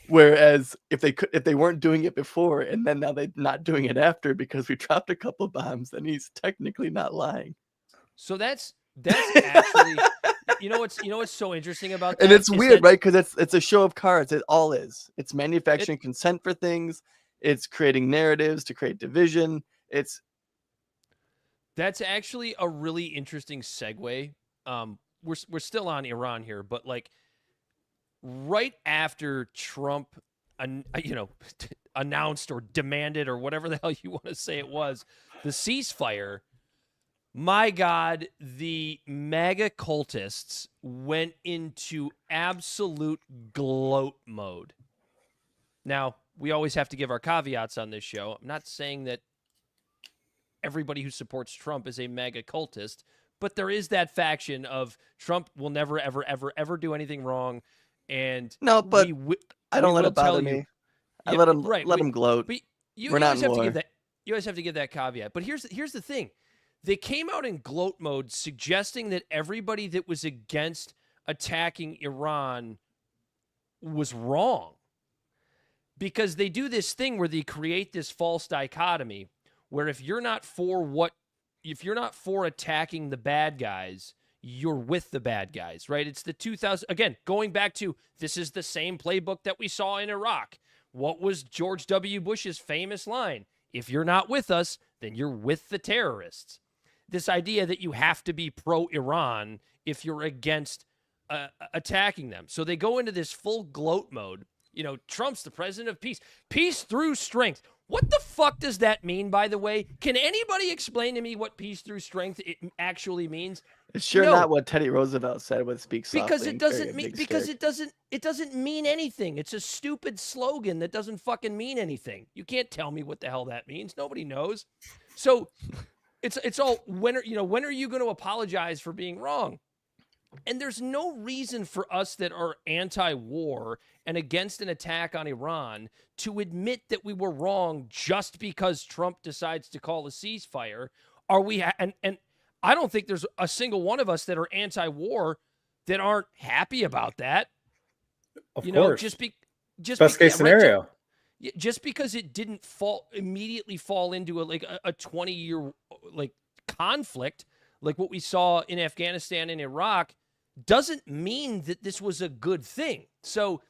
whereas if they weren't doing it before and then now they're not doing it after because we dropped a couple bombs, then he's technically not lying. So that's actually what's so interesting about that, and it's weird, right? Because it's a show of cards. It all is. It's manufacturing consent for things. It's creating narratives to create division. That's actually a really interesting segue. We're still on Iran here, but like right after Trump, announced or demanded or whatever the hell you want to say it was, the ceasefire. My God, the MAGA cultists went into absolute gloat mode. Now, we always have to give our caveats on this show. I'm not saying that everybody who supports Trump is a MAGA cultist, but there is that faction of Trump will never, ever, ever, ever do anything wrong. And no, but I don't let it bother me. I let him gloat. But We're not in war. You always have to give that caveat. But here's the thing. They came out in gloat mode suggesting that everybody that was against attacking Iran was wrong. Because they do this thing where they create this false dichotomy where if you're not for attacking the bad guys, you're with the bad guys, right? It's the 2000, again, going back to, this is the same playbook that we saw in Iraq. What was George W. Bush's famous line? If you're not with us, then you're with the terrorists. This idea that you have to be pro-Iran if you're against attacking them. So they go into this full gloat mode. Trump's the president of peace. Peace through strength. What the fuck does that mean, by the way? Can anybody explain to me what peace through strength actually means? It's sure not what Teddy Roosevelt said with "Speak Softly." Because it doesn't mean anything. It's a stupid slogan that doesn't fucking mean anything. You can't tell me what the hell that means. Nobody knows. So it's all when are you going to apologize for being wrong? And there's no reason for us that are anti-war and against an attack on Iran to admit that we were wrong just because Trump decides to call a ceasefire. And I don't think there's a single one of us that are anti-war that aren't happy about that. Of course. Best case scenario. Just because it didn't immediately fall into a 20-year conflict like what we saw in Afghanistan and Iraq doesn't mean that this was a good thing. So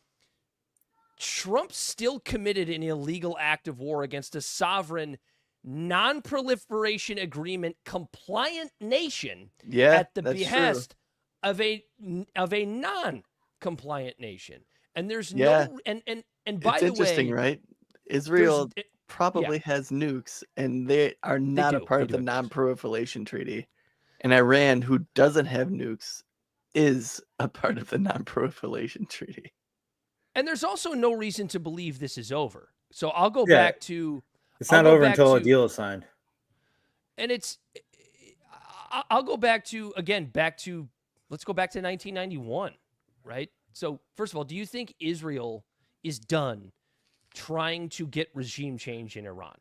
Trump still committed an illegal act of war against a sovereign, non-proliferation agreement compliant nation at the behest of a non-compliant nation. And there's no and by the way, it's interesting, right? Israel probably has nukes, and they are not a part of the non-proliferation treaty. And Iran, who doesn't have nukes, is a part of the non-proliferation treaty. And there's also no reason to believe this is over. So I'll go back to... It's not over until a deal is signed. And I'll go back to, let's go back to 1991, right? So first of all, do you think Israel is done trying to get regime change in Iran?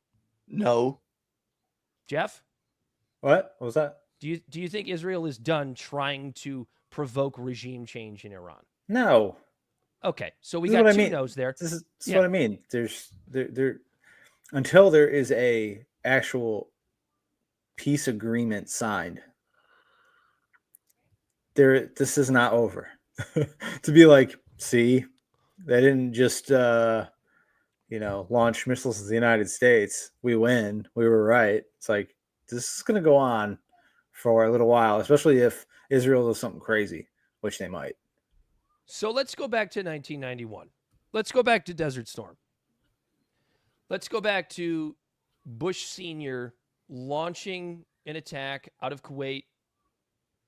No. Jeff? What was that? Do you think Israel is done trying to provoke regime change in Iran? No. Okay, so we got two no's there. This is what I mean. There's until there is a actual peace agreement signed. This is not over. To be like, see, They didn't just launch missiles to the United States. We win. We were right. It's like this is going to go on for a little while, especially if Israel does something crazy, which they might. So let's go back to 1991. Let's go back to Desert Storm. Let's go back to Bush Sr. launching an attack out of Kuwait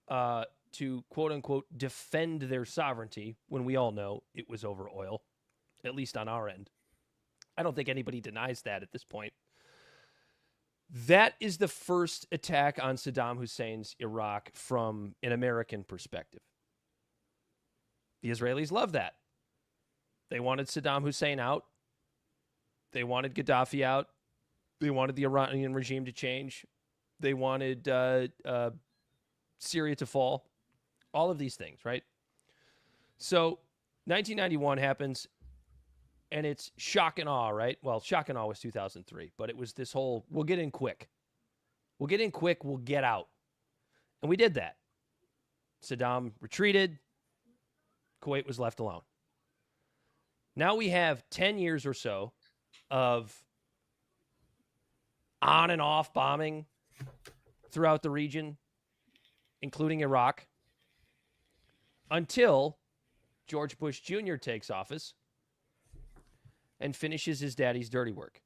to, quote unquote, defend their sovereignty when we all know it was over oil, at least on our end. I don't think anybody denies that at this point. That is the first attack on Saddam Hussein's Iraq from an American perspective. The Israelis love that. They wanted Saddam Hussein out. They wanted Gaddafi out. They wanted the Iranian regime to change. They wanted Syria to fall. All of these things, right? So 1991 happens, and it's shock and awe, right? Well, shock and awe was 2003, but it was this whole, we'll get in quick. We'll get in quick, we'll get out. And we did that. Saddam retreated. Kuwait was left alone. Now we have 10 years or so of on and off bombing throughout the region, including Iraq, until George Bush Jr. takes office and finishes his daddy's dirty work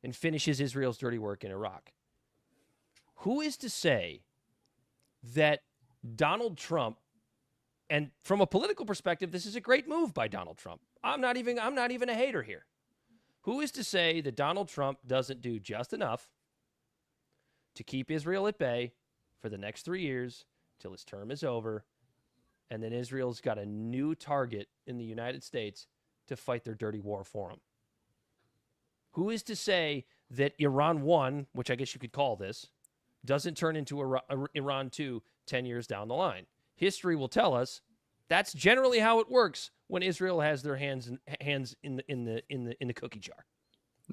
and finishes Israel's dirty work in Iraq. Who is to say that Donald Trump, and from a political perspective, this is a great move by Donald Trump. I'm not even a hater here. Who is to say that Donald Trump doesn't do just enough to keep Israel at bay for the next 3 years till his term is over, and then Israel's got a new target in the United States to fight their dirty war for him? Who is to say that Iran 1, which I guess you could call this, doesn't turn into Iran 2 10 years down the line? History will tell us that's generally how it works when Israel has their hands in the cookie jar.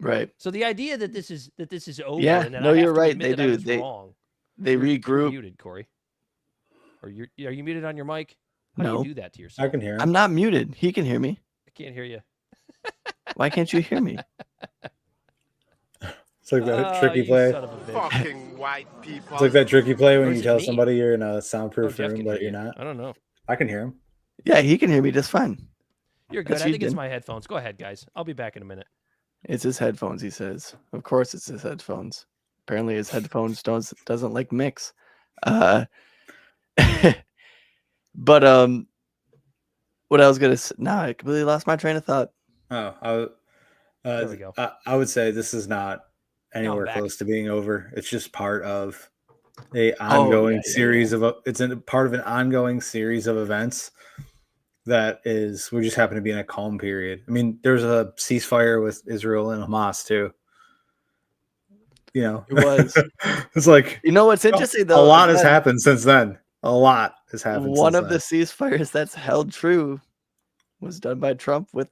Right. So the idea that this is over, Yeah, and that no, I have you're to right. admit They that I do. was wrong. They You're regroup. muted, Corey. Or are you muted on your mic? How No. do you do that to yourself? I can hear him. I'm not muted. He can hear me. I can't hear you. Why can't you hear me? It's like that tricky You play. son of a bitch. Fucking white people. It's like that tricky play when Or you is it tell me? somebody you're in a Oh, soundproof Jeff room, can but hear you're you. not. I don't know. I can hear him. Yeah, he can hear me just fine. You're good. That's I you, think it's Dan. my headphones. Go ahead, guys. I'll be back in a minute. It's his headphones, he says. Of course it's his headphones. Apparently his headphones doesn't like mix. But what I was gonna say, I completely lost my train of thought. Oh, There we go. I would say this is not anywhere back. close to being over. It's just part of a ongoing series of part of an ongoing series of events that is, we just happen to be in a calm period. I mean, there's a ceasefire with Israel and Hamas too. You know, It was. it's like, You know what's interesting though? a lot has again, happened since then. A lot has happened. One since of the ceasefires that's held true was done by Trump with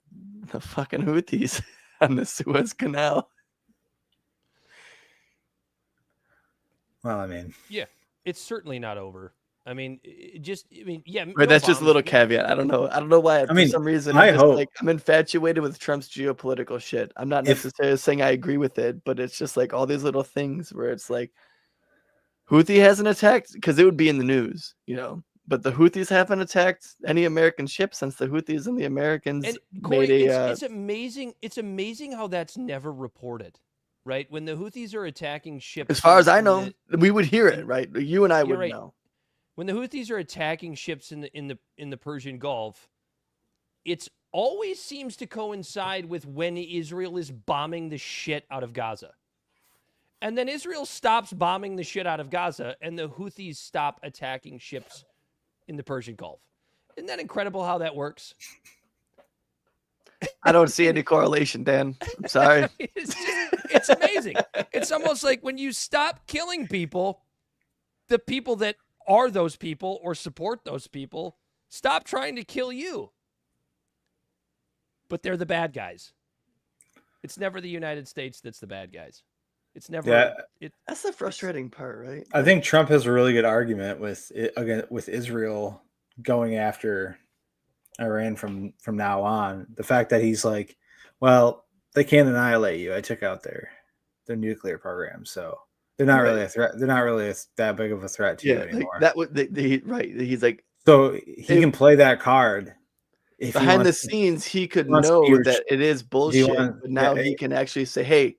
the fucking Houthis on the Suez Canal. Well, I mean, Yeah, it's certainly not over. I mean, yeah. Right, that's just a bombs. little caveat. I don't know why. For mean, some reason, I I'm just hope- like I'm infatuated with Trump's geopolitical shit. I'm not If- necessarily saying I agree with it, but it's just like all these little things where it's like Houthi hasn't attacked because it would be in the news, you know. But the Houthis haven't attacked any American ships since the Houthis and the Americans And Corey, made a. it's amazing. It's amazing how that's never reported, right? When the Houthis are attacking ships, As far as I in know, we would hear it, right? You and I You're would right. know. when the Houthis are attacking ships in the Persian Gulf, it's always seems to coincide with when Israel is bombing the shit out of Gaza. And then Israel stops bombing the shit out of Gaza, and the Houthis stop attacking ships in the Persian Gulf. Isn't that incredible how that works? I don't see any correlation, Dan. I'm sorry. It's amazing. It's almost like when you stop killing people, the people that are those people or support those people stop trying to kill you. But they're the bad guys. It's never the United States that's the bad guys. It's never. Yeah. That's the frustrating part, right? I think Trump has a really good argument with Israel going after Iran from now on. The fact that he's like, well, they can't annihilate you. I took out their nuclear program, so they're not really a threat. They're not really that big of a threat to you anymore. Like that would right. He's like, so he can play that card. If behind the scenes, he could know that it is bullshit, but now he can actually say, "Hey,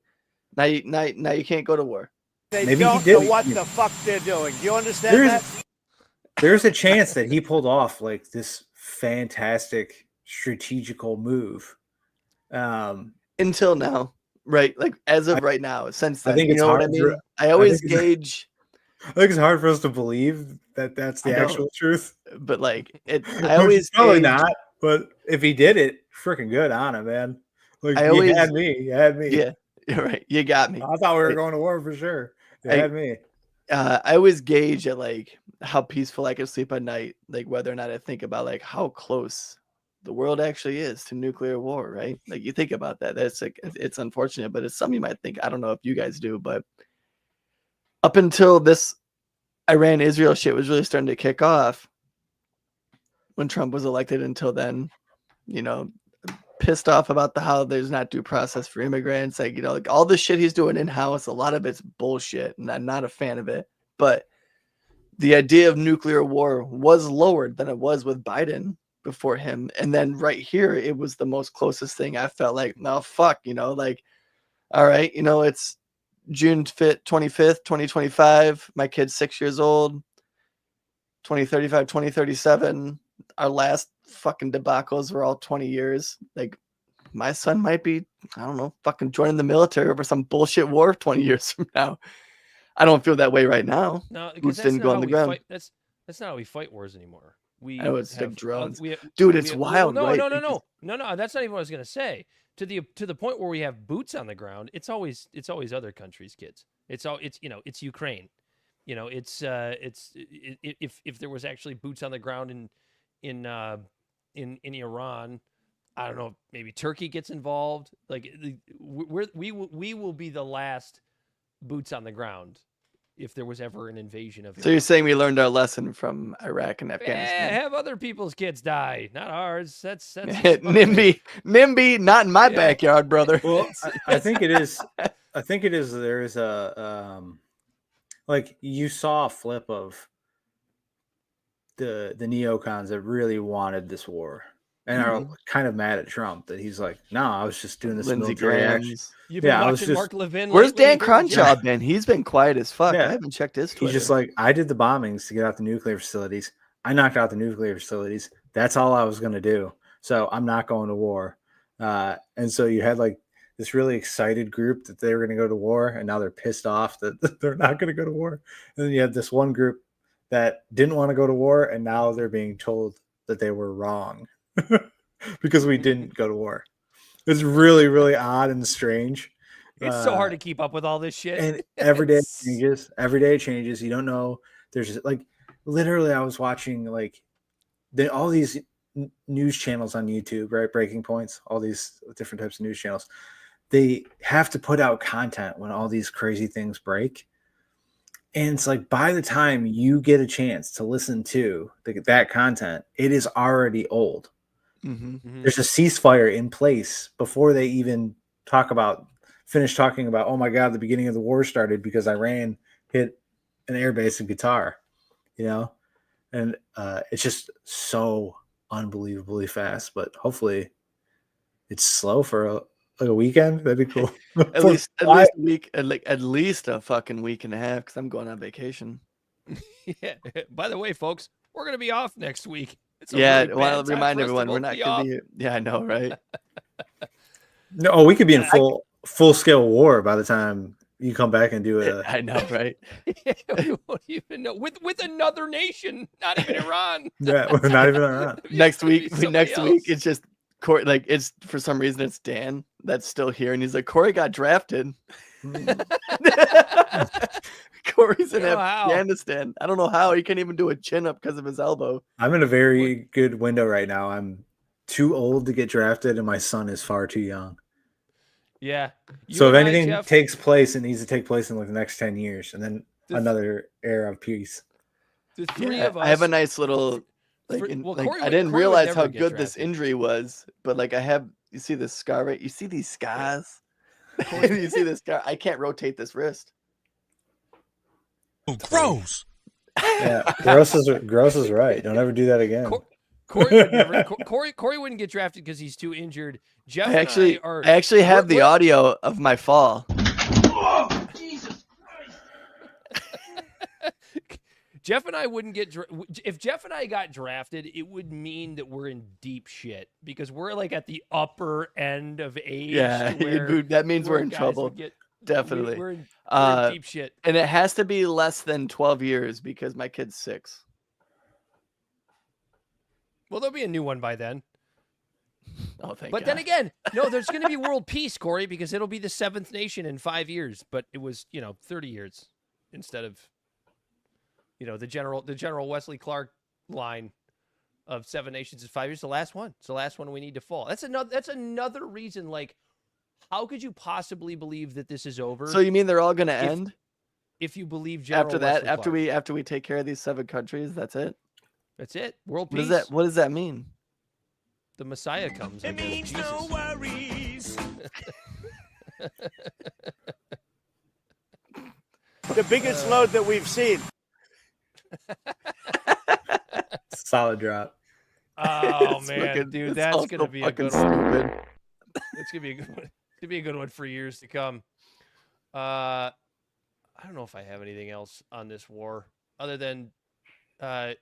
now you can't go to war." They don't know what the fuck they're doing. Do you understand that? There's a chance that he pulled off like this fantastic strategical move. Until now, right? Like as of right now, since then, I think you know what I mean? I always gauge. I think it's hard for us to believe that that's the actual truth. But like I always probably not. But if he did it, freaking good on him, man. Like you had me. Yeah, you're right. You got me. I thought we were going to war for sure. You had me. I always gauge at like how peaceful I can sleep at night, like whether or not I think about like how close the world actually is to nuclear war, right? Like you think about that. That's like it's unfortunate, but it's something you might think. I don't know if you guys do, but up until this Iran-Israel shit was really starting to kick off when Trump was elected, until then, you know, pissed off about how there's not due process for immigrants, like, you know, like all the shit he's doing in-house, a lot of it's bullshit, and I'm not a fan of it. But the idea of nuclear war was lowered than it was with Biden before him. And then right here, it was the most closest thing I felt like, no, fuck, you know, like, all right, you know, it's June 25th, 2025. My kid's 6 years old. 2035, 2037. Our last fucking debacles were all 20 years. Like, my son might be, I don't know, fucking joining the military over some bullshit war 20 years from now. I don't feel that way right now. No, Boots didn't go on the ground. That's not how we fight wars anymore. We I know it's like drones. Dude, it's wild, right? No. That's not even what I was gonna say. To the point where we have boots on the ground, it's always other countries' kids. It's Ukraine. You know, it's if there was actually boots on the ground in Iran, I don't know, maybe Turkey gets involved. Like we will be the last boots on the ground if there was ever an invasion of Iran. So you're saying we learned our lesson from Iraq and Afghanistan? Have other people's kids die, not ours. That's NIMBY, not in my backyard, brother. Well, I think it is. I think it is. There is a like you saw a flip of the neocons that really wanted this war and are kind of mad at Trump that he's like, no, I was just doing this military action. You've been watching Mark Levin. Where's Dan Crenshaw been? He's been quiet as fuck. I haven't checked his Twitter. He's just like, I did the bombings to get out the nuclear facilities. I knocked out the nuclear facilities. That's all I was going to do. So I'm not going to war. And so you had like this really excited group that they were going to go to war, and now they're pissed off that they're not going to go to war. And then you have this one group that didn't want to go to war, and now they're being told that they were wrong because we didn't go to war. It's really, really odd and strange. It's so hard to keep up with all this shit. And every day it changes. Every day it changes. You don't know. There's like literally I was watching like all these news channels on YouTube, right? Breaking Points, all these different types of news channels. They have to put out content when all these crazy things break. And it's like by the time you get a chance to listen to that content, it is already old. There's a ceasefire in place before they even finish talking about, oh my God, the beginning of the war started because Iran hit an airbase in Qatar, you know? And it's just so unbelievably fast, but hopefully it's slow for a weekend. That'd be cool. at least a week, at least a fucking week and a half, because I'm going on vacation. Yeah. By the way, folks, we're gonna be off next week. I want to remind everyone we're not gonna be here. Yeah, I know, right? No, we could be in full scale war by the time you come back and do it. I know, right? We won't even know with another nation, not even Iran. Yeah, not even Iran. Next week, it's just Corey. Like it's for some reason it's Dan that's still here, and he's like, Corey got drafted. Corey's in Afghanistan. I don't know how he can't even do a chin up because of his elbow. I'm in a very good window right now. I'm too old to get drafted, and my son is far too young. Yeah. So if anything takes place, it needs to take place in like the next 10 years, and then another era of peace. The three of us. I have a nice little Like, Corey I didn't Corey would realize never how get good this drafted. injury was, but like you see this scar, right? You see these scars? You see this scar? I can't rotate this wrist. Gross. Yeah, gross is right. Don't ever do that again. Corey would never. Corey wouldn't get drafted because he's too injured. Jeff I actually and have the audio of my fall. Jeff and I wouldn't get if Jeff and I got drafted, it would mean that we're in deep shit because we're like at the upper end of age. Yeah, that means we're in trouble. Definitely. We're in deep shit. And it has to be less than 12 years because my kid's 6. Well, there'll be a new one by then. Oh, thank But God. then again, no, there's going to be world peace, Corey, because it'll be the 7th nation in 5 years. But it was, 30 years instead of, the general Wesley Clark line of 7 nations in 5 years. The last one. It's the last one we need to fall. That's another reason. Like, how could you possibly believe that this is over? So you mean they're all going to end? If you believe General after that, Wesley Clark. after we take care of these 7 countries, that's it. That's it. World peace. What does that mean? The Messiah comes. It means Jesus. no worries. The biggest load that we've seen. Solid drop. Oh man, dude, that's gonna be a good one. It's gonna be a good one. It's gonna be a good one for years to come. I don't know if I have anything else on this war other than I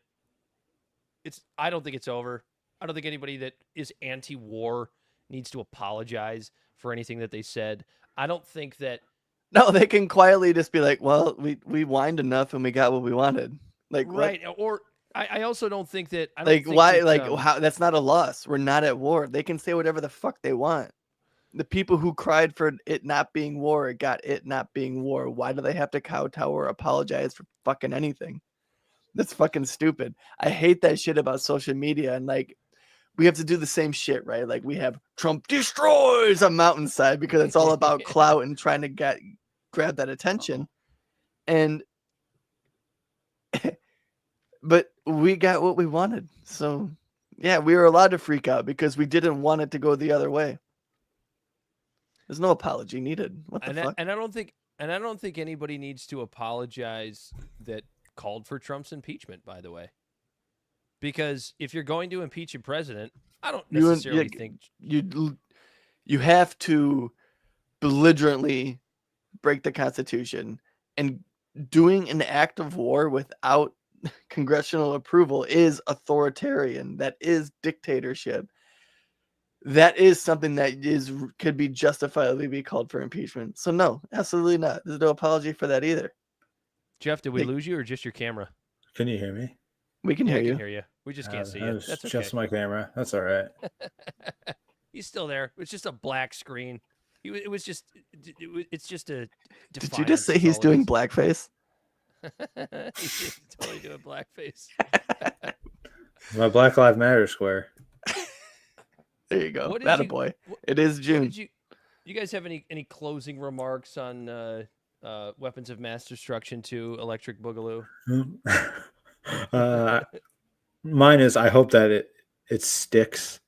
don't think it's over. I don't think anybody that is anti-war needs to apologize for anything that they said. I don't think that. No, they can quietly just be like, "Well, we whined enough and we got what we wanted." Like, right? What? Or I also don't think that. I don't like, think why? that, Like, how? That's not a loss. We're not at war. They can say whatever the fuck they want. The people who cried for it not being war, it got it not being war. Why do they have to kowtow or apologize for fucking anything? That's fucking stupid. I hate that shit about social media and like. We have to do the same shit, right? Like we have Trump destroys a mountainside because it's all about clout and trying to grab that attention. And but we got what we wanted. So yeah, we were allowed to freak out because we didn't want it to go the other way. There's no apology needed. What the fuck? And I don't think anybody needs to apologize that called for Trump's impeachment, by the way. Because if you're going to impeach a president, I don't necessarily think you have to belligerently break the Constitution, and doing an act of war without congressional approval is authoritarian. That is dictatorship. That is something that could be justifiably be called for impeachment. So no, absolutely not. There's no apology for that either. Jeff, did we lose you or just your camera? Can you hear me? We can hear you. I can hear you. We just can't see you. That's okay. Just my camera. That's all right. He's still there. It's just a black screen. It's just a. Did you just say he's doing blackface? He's totally doing blackface. My Black Lives Matter square. There you go. That a boy. It is June. You guys have any closing remarks on Weapons of Mass Destruction 2 Electric Boogaloo? Mine is I hope that it sticks.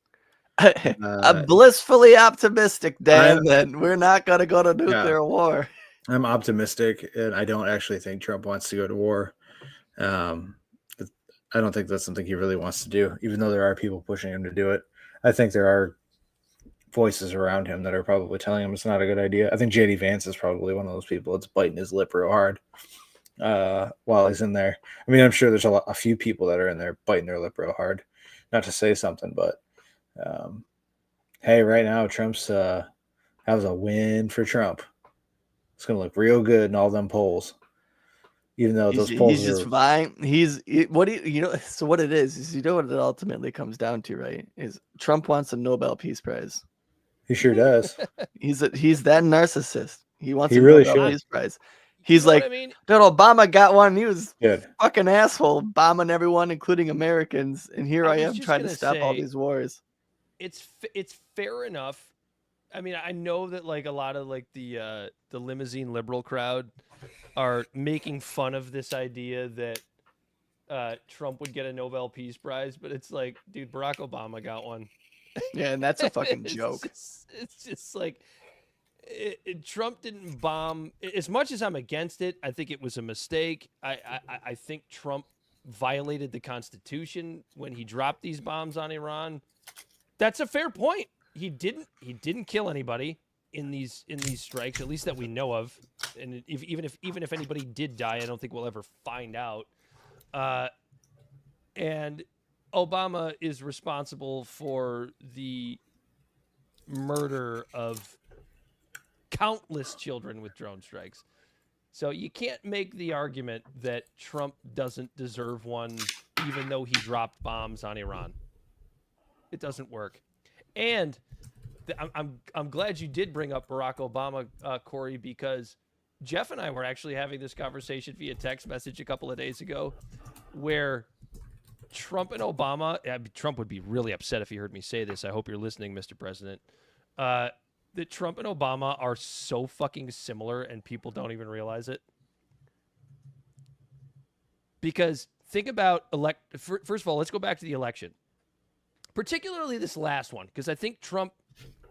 I'm blissfully optimistic, Dan, that we're not going to go to nuclear war. I'm optimistic, and I don't actually think Trump wants to go to war. I don't think that's something he really wants to do, even though there are people pushing him to do it. I think there are voices around him that are probably telling him it's not a good idea. I think JD Vance is probably one of those people that's biting his lip real hard while he's in there. I mean, I'm sure there's a few people that are in there biting their lip real hard, not to say something, but hey, right now Trump's that was a win for Trump. It's gonna look real good in all them polls, even though those polls he's just fine. So what it is what it ultimately comes down to, right? Is Trump wants a Nobel Peace Prize. He sure does. He's that narcissist. He wants really Nobel Peace Prize. He's like, dude, Obama got one. He was fucking asshole, bombing everyone, including Americans. And here I am trying to stop all these wars. It's fair enough. I mean, I know that like a lot of like the limousine liberal crowd are making fun of this idea that Trump would get a Nobel Peace Prize, but it's like, dude, Barack Obama got one. Yeah, and that's a fucking joke. It's just like Trump didn't bomb. As much as I'm against it, I think it was a mistake. I think Trump violated the Constitution when he dropped these bombs on Iran. That's a fair point. He didn't kill anybody in these strikes, at least that we know of. And even if anybody did die, I don't think we'll ever find out. And Obama is responsible for the murder of countless children with drone strikes. So you can't make the argument that Trump doesn't deserve one, even though he dropped bombs on Iran. It doesn't work. And I'm glad you did bring up Barack Obama, Corey, because Jeff and I were actually having this conversation via text message a couple of days ago, where Trump and Obama, Trump would be really upset if he heard me say this. I hope you're listening, Mr. President. That Trump and Obama are so fucking similar and people don't even realize it. Because think about first of all, let's go back to the election. Particularly this last one, because I think Trump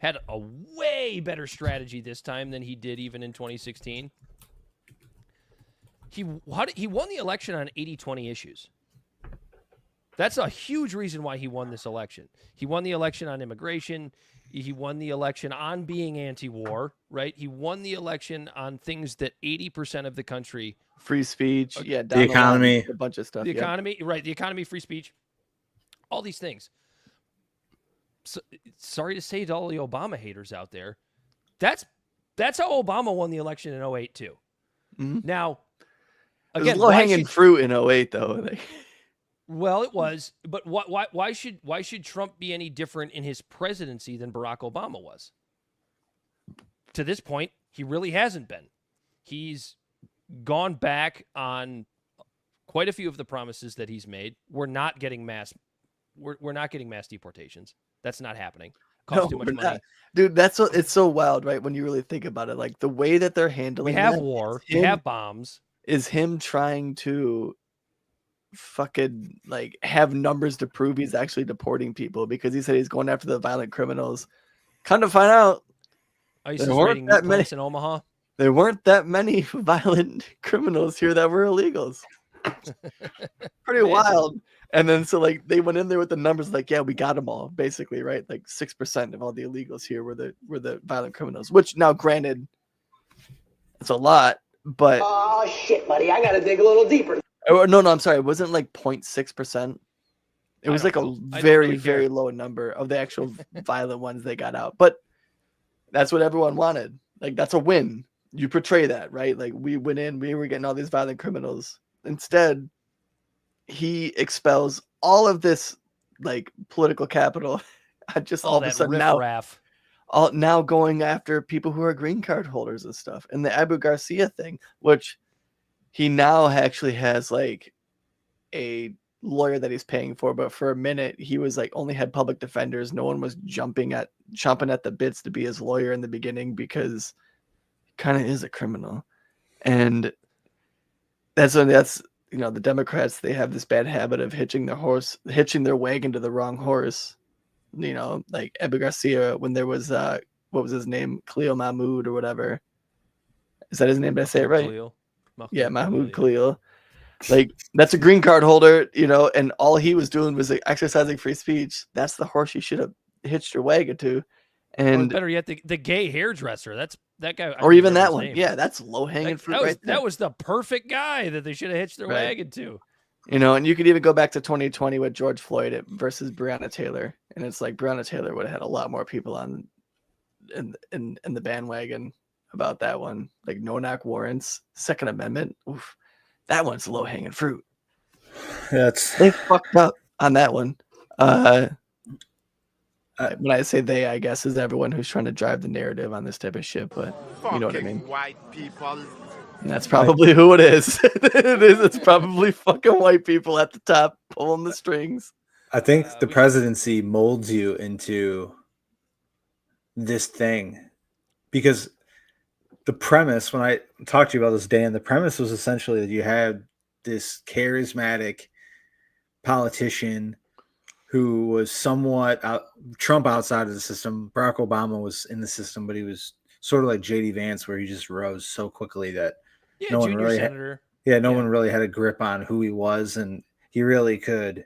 had a way better strategy this time than he did even in 2016. He won the election on 80-20 issues. That's a huge reason why he won this election. He won the election on immigration. He won the election on being anti-war, right? He won the election on things that 80% of the country... Free speech, yeah, the economy, a bunch of stuff. The economy, right, the economy, free speech, all these things. So, sorry to say to all the Obama haters out there, that's how Obama won the election in 2008 too. Mm-hmm. Now, again, low-hanging fruit in 2008 though. Well, it was, but why should Trump be any different in his presidency than Barack Obama was? To this point, he really hasn't been. He's gone back on quite a few of the promises that he's made. We're not getting mass deportations. That's not happening. Costs too much money. Not. Dude, it's so wild, right? When you really think about it, like the way that they're handling we have war, we have bombs. Is him trying to fucking like have numbers to prove he's actually deporting people, because he said he's going after the violent criminals. Come to find out, there weren't that many in Omaha. There weren't that many violent criminals here that were illegals. Pretty wild. And then so like they went in there with the numbers like, yeah, we got them all basically, right? Like 6% of all the illegals here were the violent criminals, which now granted, it's a lot, but Oh shit, buddy, I gotta dig a little deeper. No, I'm sorry, it wasn't like 0.6%. It was like a very, very low number of the actual violent ones they got out. But that's what everyone wanted. Like that's a win. You portray that, right? Like we went in, we were getting all these violent criminals. Instead, he expels all of this like political capital. Just all of a sudden now going after people who are green card holders and stuff. And the Abu Garcia thing, which he now actually has like a lawyer that he's paying for, but for a minute he was like only had public defenders. No one was chomping at the bits to be his lawyer in the beginning because he kind of is a criminal. And that's you know, the Democrats, they have this bad habit of hitching their wagon to the wrong horse. You know, like Abu Garcia, when there was what was his name? Khalil Mahmoud or whatever. Is that his name? Did I say it right? Yeah, Mahmoud Khalil. Like that's a green card holder, you know, and all he was doing was like, exercising free speech. That's the horse you should have hitched your wagon to. And better yet, the gay hairdresser. That's that guy. Or even that one. Yeah, that's low hanging fruit right there. That was the perfect guy that they should have hitched their wagon to. You know, and you could even go back to 2020 with George Floyd versus Breonna Taylor, and it's like Breonna Taylor would have had a lot more people on in the bandwagon about that one, like no knock warrants, Second Amendment. Oof, that one's low hanging fruit. They fucked up on that one. When I say they, I guess is everyone who's trying to drive the narrative on this type of shit, but you know what I mean. White people. And that's probably who it is. It's probably fucking white people at the top pulling the strings. I think the presidency molds you into this thing, because the premise, when I talked to you about this, Dan, the premise was essentially that you had this charismatic politician who was somewhat Trump outside of the system. Barack Obama was in the system, but he was sort of like JD Vance, where he just rose so quickly that Yeah, no one junior really senator. no one really had a grip on who he was, and he really could,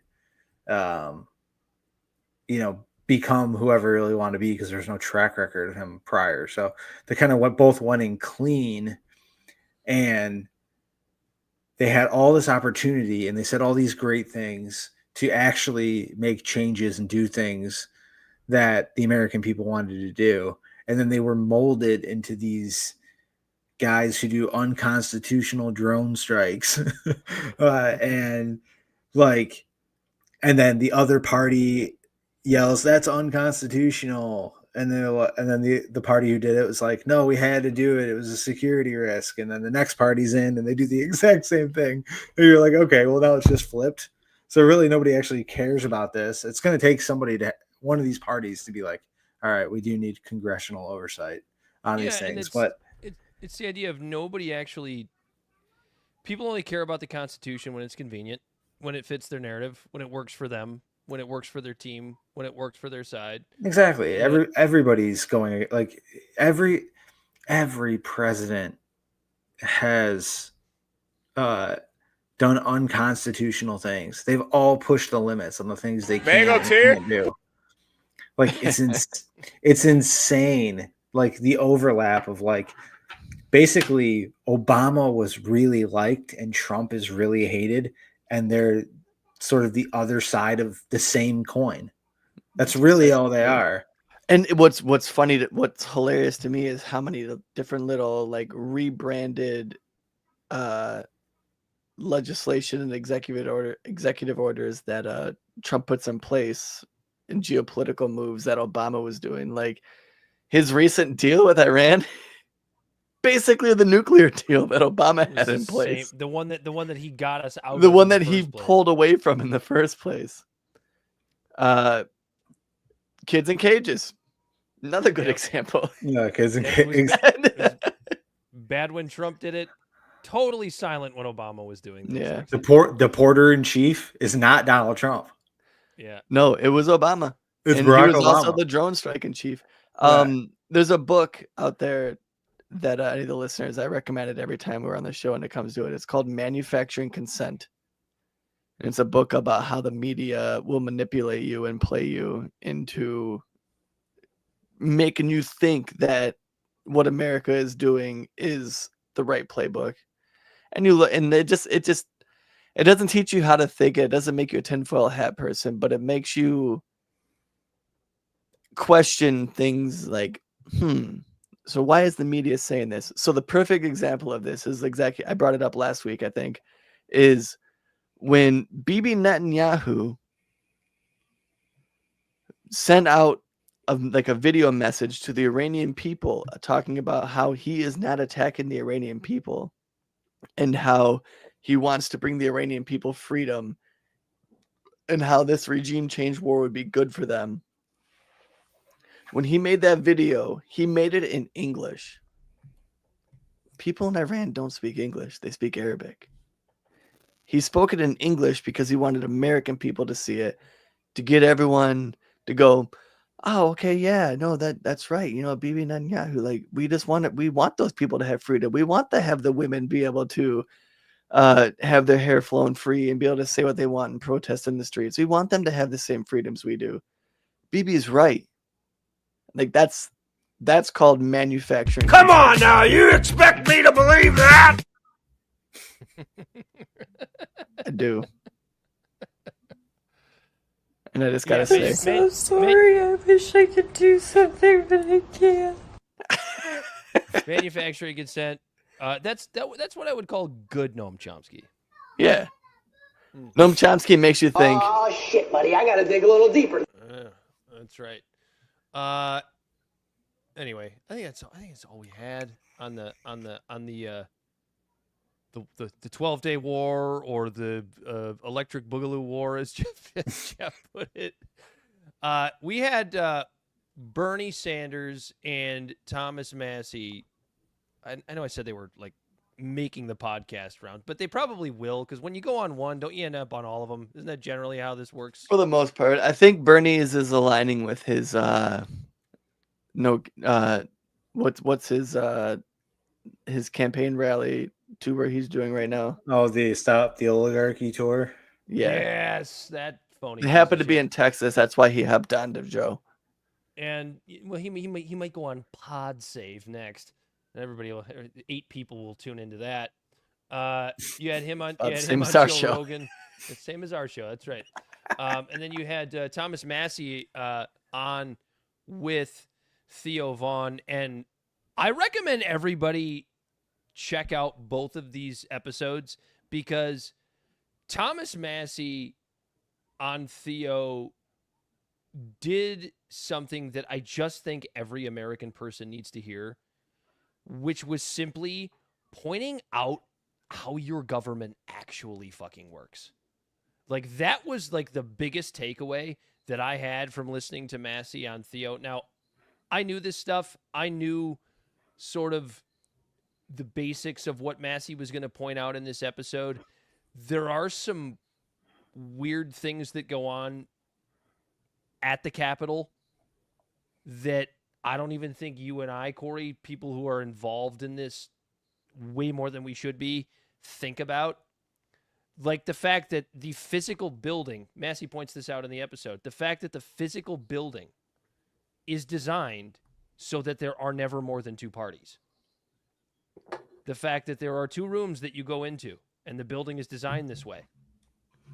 become whoever he really wanted to be because there's no track record of him prior. So they kind of both went in clean, and they had all this opportunity, and they said all these great things to actually make changes and do things that the American people wanted to do. And then they were molded into these guys who do unconstitutional drone strikes. And then the other party yells, "That's unconstitutional." And then the party who did it was like, "No, we had to do it. It was a security risk." And then the next party's in and they do the exact same thing. And you're like, okay, well, now it's just flipped. So really nobody actually cares about this. It's going to take one of these parties to be like, all right, we do need congressional oversight on these things. But it's the idea of nobody actually, people only care about the Constitution when it's convenient, when it fits their narrative, when it works for them, when it works for their team, when it works for their side. Exactly. Everybody's going, like, every president has done unconstitutional things. They've all pushed the limits on the things they can't do. Like, it's insane. Like, the overlap of, like, basically Obama was really liked and Trump is really hated, and they're sort of the other side of the same coin. That's really all they are. And what's funny, what's hilarious to me is how many different little like rebranded legislation and executive orders that Trump puts in place in geopolitical moves that Obama was doing. Like his recent deal with Iran, basically the nuclear deal that Obama had in place. The one that he got us out. The one that he pulled away from in the first place. Kids in cages. Another good example. No, kids in cages. Bad when Trump did it. Totally silent when Obama was doing this. Yeah. The porter in chief is not Donald Trump. Yeah. No, it was Obama. It's and Barack he was Obama. also the drone strike in chief. Right. There's a book out there that any of the listeners, I recommend it every time we're on the show and it comes to it. It's called Manufacturing Consent. And it's a book about how the media will manipulate you and play you into making you think that what America is doing is the right playbook. And you look, and it doesn't teach you how to think. It doesn't make you a tinfoil hat person, but it makes you question things like, so why is the media saying this? So the perfect example of this is exactly, I brought it up last week, I think, is when Bibi Netanyahu sent out a video message to the Iranian people talking about how he is not attacking the Iranian people and how he wants to bring the Iranian people freedom and how this regime change war would be good for them. When he made that video, he made it in English. People in Iran don't speak English. They speak Arabic. He spoke it in English because he wanted American people to see it, to get everyone to go, oh, okay, yeah, no, that's right. You know, Bibi Netanyahu, like, we want those people to have freedom. We want to have the women be able to have their hair flown free and be able to say what they want and protest in the streets. We want them to have the same freedoms we do. Bibi's right. Like, that's called manufacturing. Come on now, you expect me to believe that? I do. And I just gotta say, I'm so sorry. I wish I could do something, but I can't. Manufacturing consent. That's what I would call good Noam Chomsky. yeah. Noam Chomsky makes you think. Oh shit, buddy! I gotta dig a little deeper. That's right. Anyway, I think that's all we had on the 12-day war, or the electric boogaloo war, as Jeff put it. We had Bernie Sanders and Thomas Massey. I know I said they were like making the podcast round, but they probably will, because when you go on one, don't you end up on all of them? Isn't that generally how this works? For the most part, I think Bernie's is aligning with his what's his campaign rally tour he's doing right now. Oh, the Stop the Oligarchy tour. Yeah. Yes, that phony. They happen to be in Texas. That's why he hopped on to Joe. And well, he might go on Pod Save next. And everybody will, 8 people will tune into that. You had him on. Same as our Joe show. Rogan. The same as our show. That's right. And then you had Thomas Massey on with Theo Vaughn, and I recommend everybody check out both of these episodes, because Thomas Massey on Theo did something that I just think every American person needs to hear, which was simply pointing out how your government actually fucking works. Like, that was like the biggest takeaway that I had from listening to Massey on Theo. Now, I knew this stuff. I knew sort of the basics of what Massey was going to point out in this episode. There are some weird things that go on at the Capitol that I don't even think you and I, Corey, people who are involved in this way more than we should be, think about. Like the fact that the physical building, Massey points this out in the episode, the fact that the physical building is designed so that there are never more than 2 parties. The fact that there are 2 rooms that you go into, and the building is designed this way.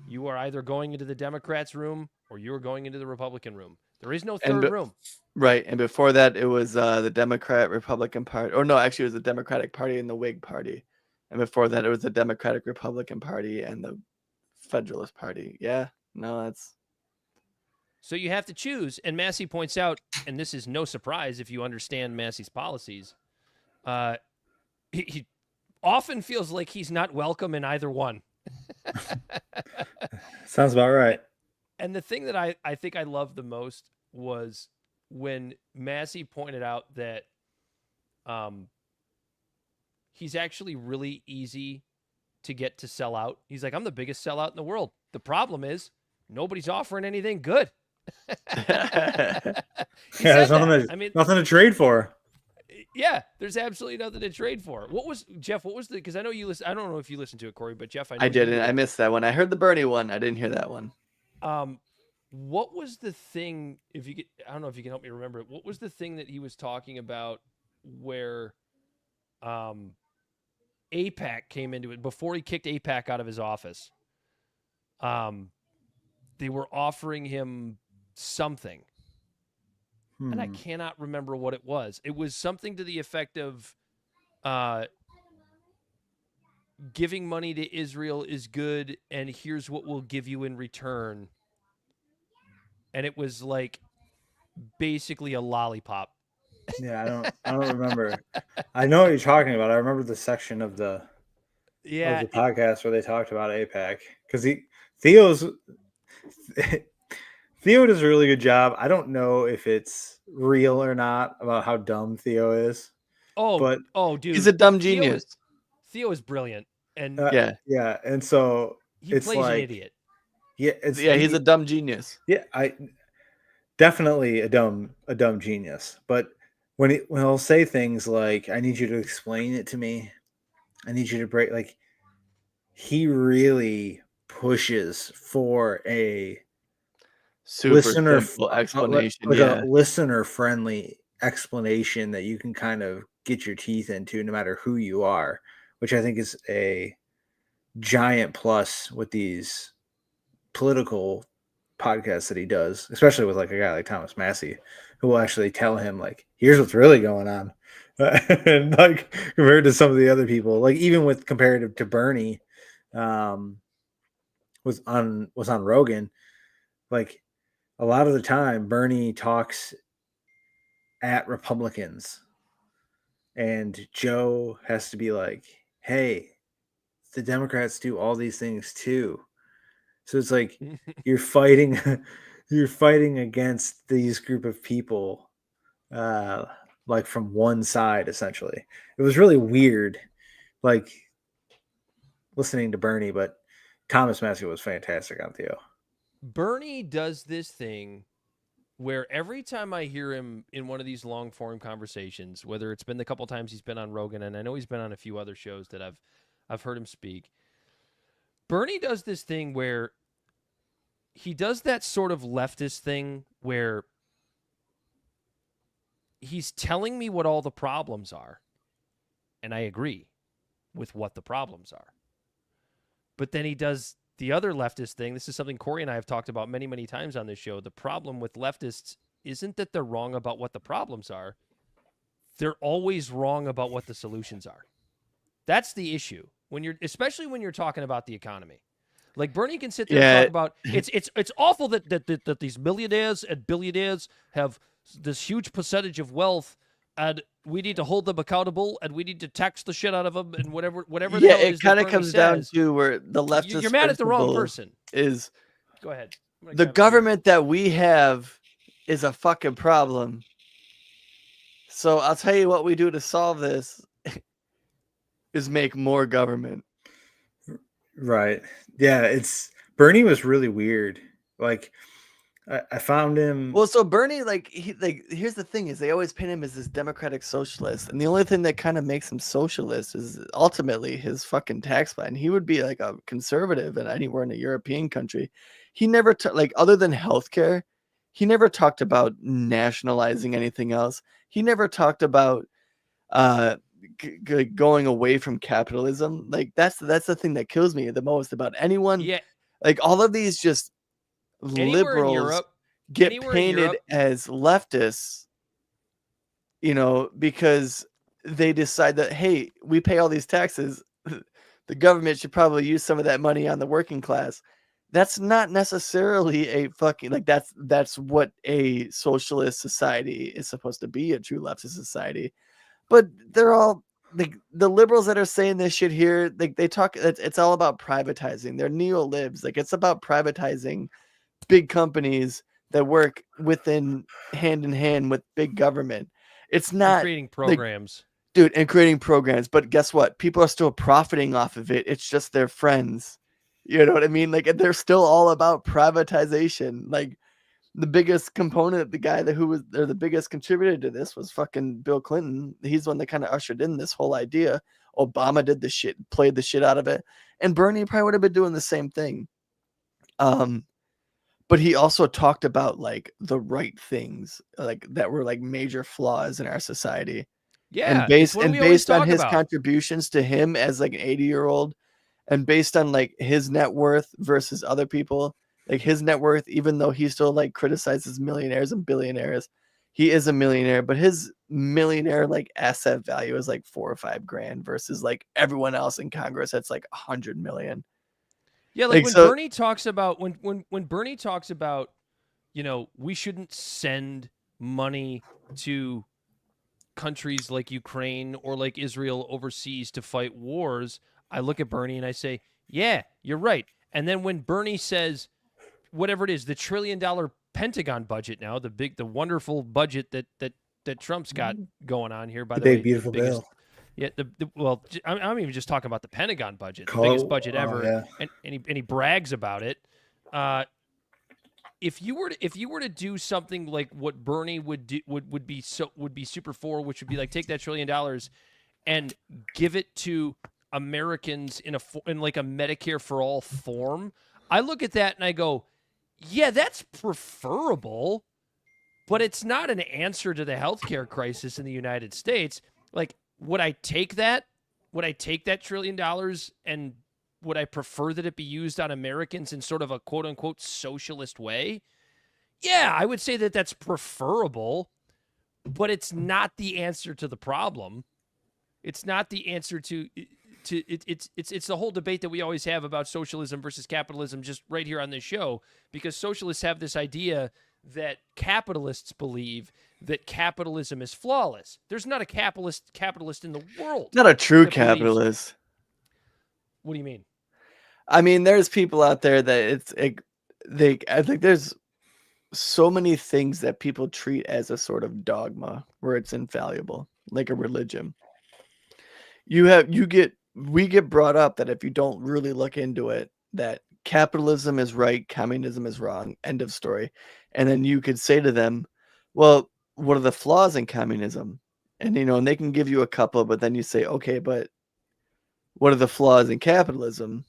You are either going into the Democrats' room or you are going into the Republican room. There is no third room. Right. And before that, it was the Democrat Republican Party. Or no, actually, it was the Democratic Party and the Whig Party. And before that, it was the Democratic Republican Party and the Federalist Party. Yeah. No, that's. So you have to choose. And Massey points out, and this is no surprise if you understand Massey's policies, he often feels like he's not welcome in either one. Sounds about right. And the thing that I think I loved the most was when Massey pointed out that he's actually really easy to get to sell out. He's like, I'm the biggest sellout in the world. The problem is nobody's offering anything good. There's nothing to trade for. Yeah, there's absolutely nothing to trade for. What was the, because I know you listen, I don't know if you listened to it, Corey, but Jeff, I didn't. I missed that one. I heard the Bernie one. I didn't hear that one. What was the thing, I don't know if you can help me remember it. What was the thing that he was talking about where AIPAC came into it before he kicked AIPAC out of his office? They were offering him something. And I cannot remember what it was. It was something to the effect of giving money to Israel is good, and here's what we'll give you in return. And it was like basically a lollipop. Yeah, I don't remember. I know what you're talking about. I remember the section of the podcast where they talked about AIPAC, because Theo does a really good job. I don't know if it's real or not about how dumb Theo is. Dude, he's a dumb genius. Theo is brilliant, and yeah, and so he plays an idiot. Yeah, he's a dumb genius. Yeah, I definitely a dumb genius. But when he'll say things like, "I need you to explain it to me," "I need you to break," like, he really pushes for a super simple explanation, a listener friendly explanation that you can kind of get your teeth into no matter who you are, which I think is a giant plus with these political podcasts that he does, especially with like a guy like Thomas Massey, who will actually tell him like, here's what's really going on. And like compared to some of the other people, like even with comparative to Bernie, was on Rogan, like a lot of the time Bernie talks at Republicans and Joe has to be like, hey, the Democrats do all these things too. So it's like you're fighting against these group of people, like from one side, essentially. It was really weird like listening to Bernie, but Thomas Massey was fantastic on Theo. Bernie does this thing where every time I hear him in one of these long form conversations, whether it's been the couple times he's been on Rogan, and I know he's been on a few other shows that I've heard him speak, Bernie does this thing where he does that sort of leftist thing where he's telling me what all the problems are, and I agree with what the problems are. But then he does the other leftist thing. This is something Corey and I have talked about many, many times on this show. The problem with leftists isn't that they're wrong about what the problems are. They're always wrong about what the solutions are. That's the issue. Especially when you're talking about the economy. Like Bernie can sit there and talk about it's awful that these millionaires and billionaires have this huge percentage of wealth, and we need to hold them accountable, and we need to tax the shit out of them, and whatever. Yeah, it kind of comes down to where the leftist. You're mad at the wrong person. Go ahead. The government that we have is a fucking problem. So I'll tell you what we do to solve this is make more government. Right. Yeah, Bernie was really weird. Like I found him. Well, so Bernie, here's the thing: is they always paint him as this democratic socialist, and the only thing that kind of makes him socialist is ultimately his fucking tax plan. He would be like a conservative in anywhere in a European country. He never other than healthcare, he never talked about nationalizing anything else. He never talked about going away from capitalism. Like that's the thing that kills me the most about anyone. Yeah. Like all of these just liberals get painted as leftists, because they decide that, hey, we pay all these taxes. The government should probably use some of that money on the working class. That's not necessarily a fucking that's what a socialist society is supposed to be, a true leftist society. But they're all the liberals that are saying this shit here, they talk, it's all about privatizing. They're neo-libs. It's about privatizing big companies that work hand in hand with big government. It's not creating programs. And creating programs. But guess what? People are still profiting off of it. It's just their friends. You know what I mean? They're still all about privatization. The biggest component, the biggest contributor to this was fucking Bill Clinton. He's the one that kind of ushered in this whole idea. Obama did the shit, played the shit out of it. And Bernie probably would have been doing the same thing. But he also talked about the right things, that were major flaws in our society. Yeah. And based on his contributions to him as an 80-year-old, and based on his net worth versus other people, his net worth, even though he still criticizes millionaires and billionaires, he is a millionaire, but his millionaire asset value is $4 or $5 grand versus everyone else in Congress that's 100 million. Yeah, when Bernie talks about when Bernie talks about, we shouldn't send money to countries like Ukraine or Israel overseas to fight wars, I look at Bernie and I say, yeah, you're right. And then when Bernie says, whatever it is, the $1 trillion Pentagon budget now, the wonderful budget that Trump's got going on here, by the way, beautiful bill. Yeah, I'm even just talking about the Pentagon budget, the biggest budget ever, yeah. and he brags about it. If you were to do something like what Bernie would do, would be super for, which would be take that $1 trillion and give it to Americans in a Medicare for all form, I look at that and I go, yeah, that's preferable, but it's not an answer to the healthcare crisis in the United States. Would I take that? Would I take that $1 trillion, and would I prefer that it be used on Americans in sort of a quote unquote socialist way? Yeah, I would say that that's preferable, but it's not the answer to the problem. It's not the answer to it's the whole debate that we always have about socialism versus capitalism just right here on this show, because socialists have this idea that capitalists believe that capitalism is flawless. There's not a capitalist in the world. Not a true capitalist. What do you mean? I mean, there's people out there that I think there's so many things that people treat as a sort of dogma where it's infallible, like a religion. You get we get brought up that if you don't really look into it, that capitalism is right, communism is wrong, end of story. And then you could say to them, well, what are the flaws in communism? And, and they can give you a couple, but then you say, okay, but what are the flaws in capitalism?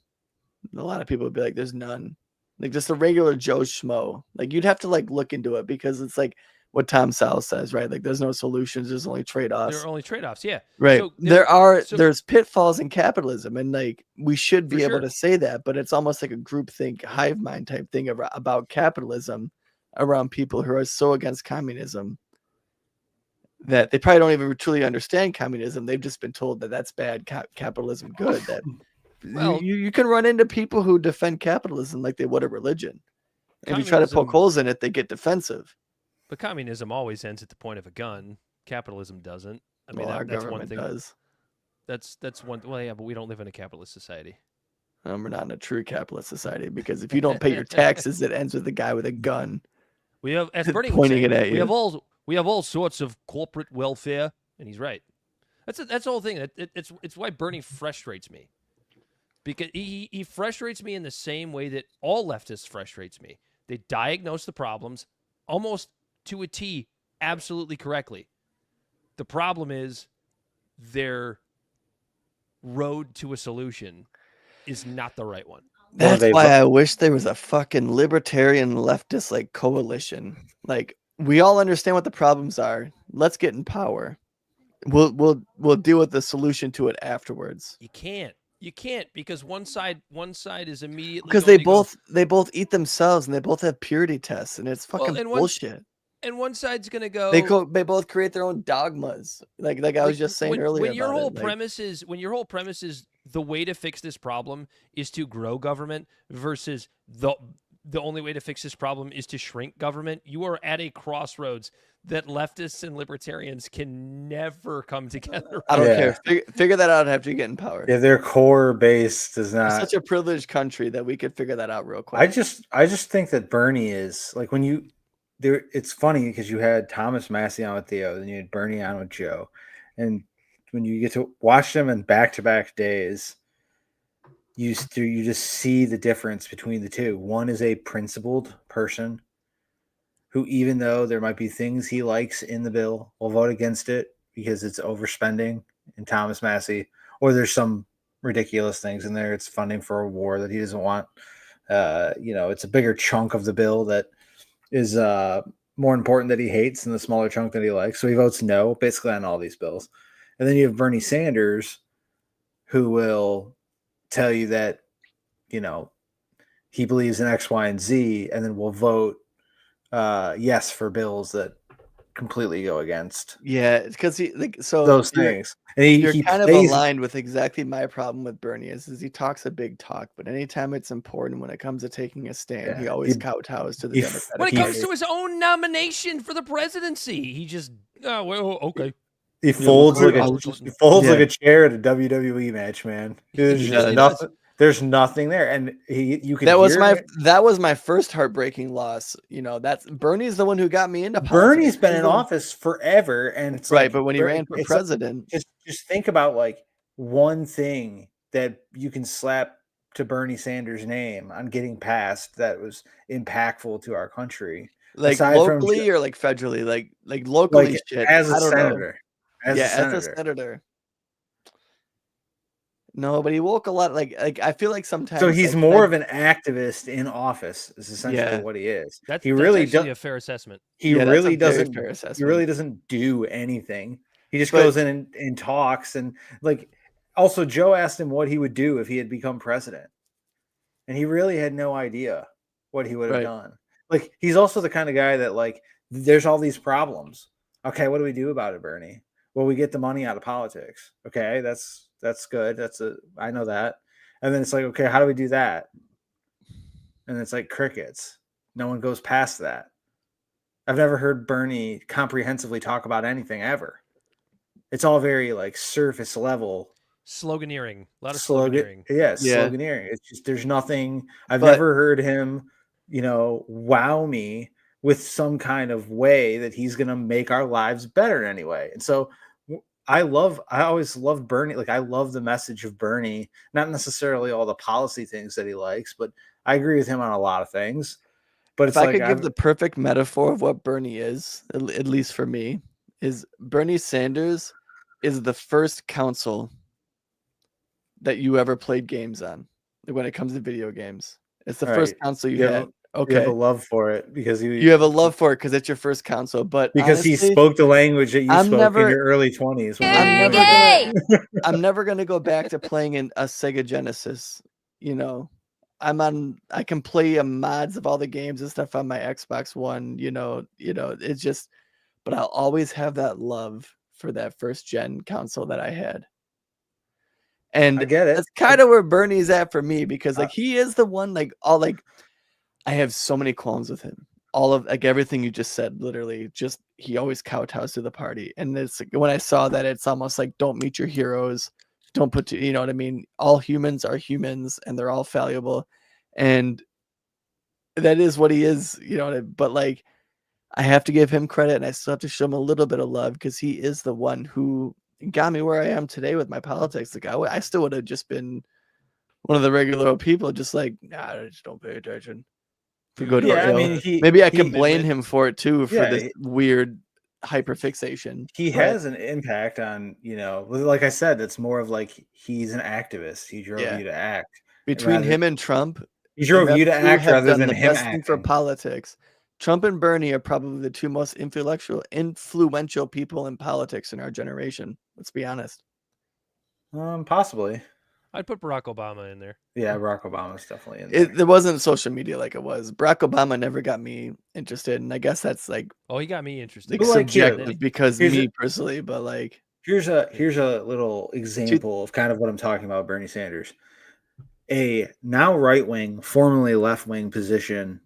And a lot of people would be like, there's none. Like just a regular Joe Schmo. Like you'd have to like look into it because it's like what Tom Sowell says, right? Like there's no solutions, there's only trade-offs. There are only trade-offs, yeah. Right. So there's pitfalls in capitalism, and like we should be able to say that, but it's almost like a groupthink, hive mind type thing about capitalism around people who are so against communism that they probably don't even truly understand communism. They've just been told that that's bad, capitalism good. That you can run into people who defend capitalism like they would a religion. If you try to poke holes in it, they get defensive. But communism always ends at the point of a gun. Capitalism doesn't. I mean, our that's government one thing. Does. That's one. Well, yeah, but we don't live in a capitalist society. We're not in a true capitalist society because if you don't pay your taxes, it ends with a guy with a gun. We have, as Bernie pointing would say, it at you. We have all sorts of corporate welfare, and he's right. That's the whole thing. It's why Bernie frustrates me, because he frustrates me in the same way that all leftists frustrates me. They diagnose the problems almost to a T, absolutely correctly. The problem is their road to a solution is not the right one. That's why I wish there was a fucking libertarian leftist like coalition. Like we all understand what the problems are. Let's get in power. We'll deal with the solution to it afterwards. You can't because one side is immediately because they both eat themselves and they both have purity tests and it's fucking bullshit. And one side's gonna go. They both create their own dogmas. Like I was just saying earlier. When your whole premise is the way to fix this problem is to grow government versus the only way to fix this problem is to shrink government, you are at a crossroads that leftists and libertarians can never come together. I don't care. Figure that out after you get in power. Yeah, their core base does not. It's such a privileged country that we could figure that out real quick. I just think that Bernie is like when you. It's funny because you had Thomas Massey on with Theo, then you had Bernie on with Joe, and when you get to watch them in back-to-back days, you just see the difference between the two. One is a principled person who, even though there might be things he likes in the bill, will vote against it because it's overspending in Thomas Massey, or there's some ridiculous things in there. It's funding for a war that he doesn't want. It's a bigger chunk of the bill that is more important that he hates than the smaller chunk that he likes. So he votes no, basically on all these bills. And then you have Bernie Sanders, who will tell you that, he believes in X, Y, and Z, and then will vote yes for bills that completely go against. Yeah, it's because those things. And you're kind of aligned with exactly my problem with Bernie is he talks a big talk, but anytime it's important when it comes to taking a stand, he always kowtows to the Democratic When it comes to his own nomination for the presidency, he just okay. He folds like a chair at a WWE match, man. There's just nothing. There's nothing there, and you can. That was my first heartbreaking loss. That's Bernie's the one who got me into politics. Bernie's been in office forever, and it's right. But when he ran for president, just think about like one thing that you can slap to Bernie Sanders' name on getting passed that was impactful to our country, like locally or like federally, like locally. Like shit. As a senator. As a senator. No, but he woke a lot. Like I feel like sometimes. So he's more of an activist in office. Is essentially what he is. That's actually a fair assessment. He really doesn't. He really doesn't do anything. He just goes in and talks and like. Also, Joe asked him what he would do if he had become president, and he really had no idea what he would have done. Like he's also the kind of guy that like there's all these problems. Okay, what do we do about it, Bernie? Well, we get the money out of politics. Okay, that's good. I know that. And then it's like, okay, how do we do that? And it's like crickets. No one goes past that. I've never heard Bernie comprehensively talk about anything ever. It's all very like surface level. Sloganeering. A lot of sloganeering. Sloganeering. It's just, there's nothing. I've never heard him, wow me with some kind of way that he's going to make our lives better in any way. And so I always loved Bernie. Like I love the message of Bernie, not necessarily all the policy things that he likes, but I agree with him on a lot of things. But If it's I like could give the perfect metaphor of what Bernie is, at least for me, is Bernie Sanders is the first console that you ever played games on, like when it comes to video games. It's the all first right, console you you have had. you have a Okay. love for it because You have a love for it because it's your first console. But because he honestly, spoke the language that you I'm spoke in never your early 20s. I'm never gonna go back to playing in a Sega Genesis. You know, I can play mods of all the games and stuff on my Xbox One. It's just, but I'll always have that love for that first gen console that I had. And I get it. that's kind of where Bernie's at for me because like he is the one I have so many qualms with him. All of like everything you just said, literally, just he always kowtows to the party. And it's like, when I saw that, it's almost like don't meet your heroes, don't put to, you know what I mean? All humans are humans and they're all fallible. And that is what he is, but like I have to give him credit and I still have to show him a little bit of love because he is the one who got me where I am today with my politics. Like I still would have just been one of the regular old people, just like, nah, I just don't pay attention. For good or ill. Maybe I can blame him for it too, for this weird hyperfixation. He but has an impact on, like I said, it's more of like he's an activist. He drove you to act. Between him and Trump, he drove you to who act have rather done than the him best thing for acting. politics. Trump and Bernie are probably the two most influential people in politics in our generation. Let's be honest. Possibly. I'd put Barack Obama in there. Yeah, Barack Obama's definitely in there. There wasn't social media like it was. Barack Obama never got me interested, and I guess that's like, oh, he got me interested. Like subjective because me personally, but like here's a little example of kind of what I'm talking about. Bernie Sanders, a now right wing, formerly left wing position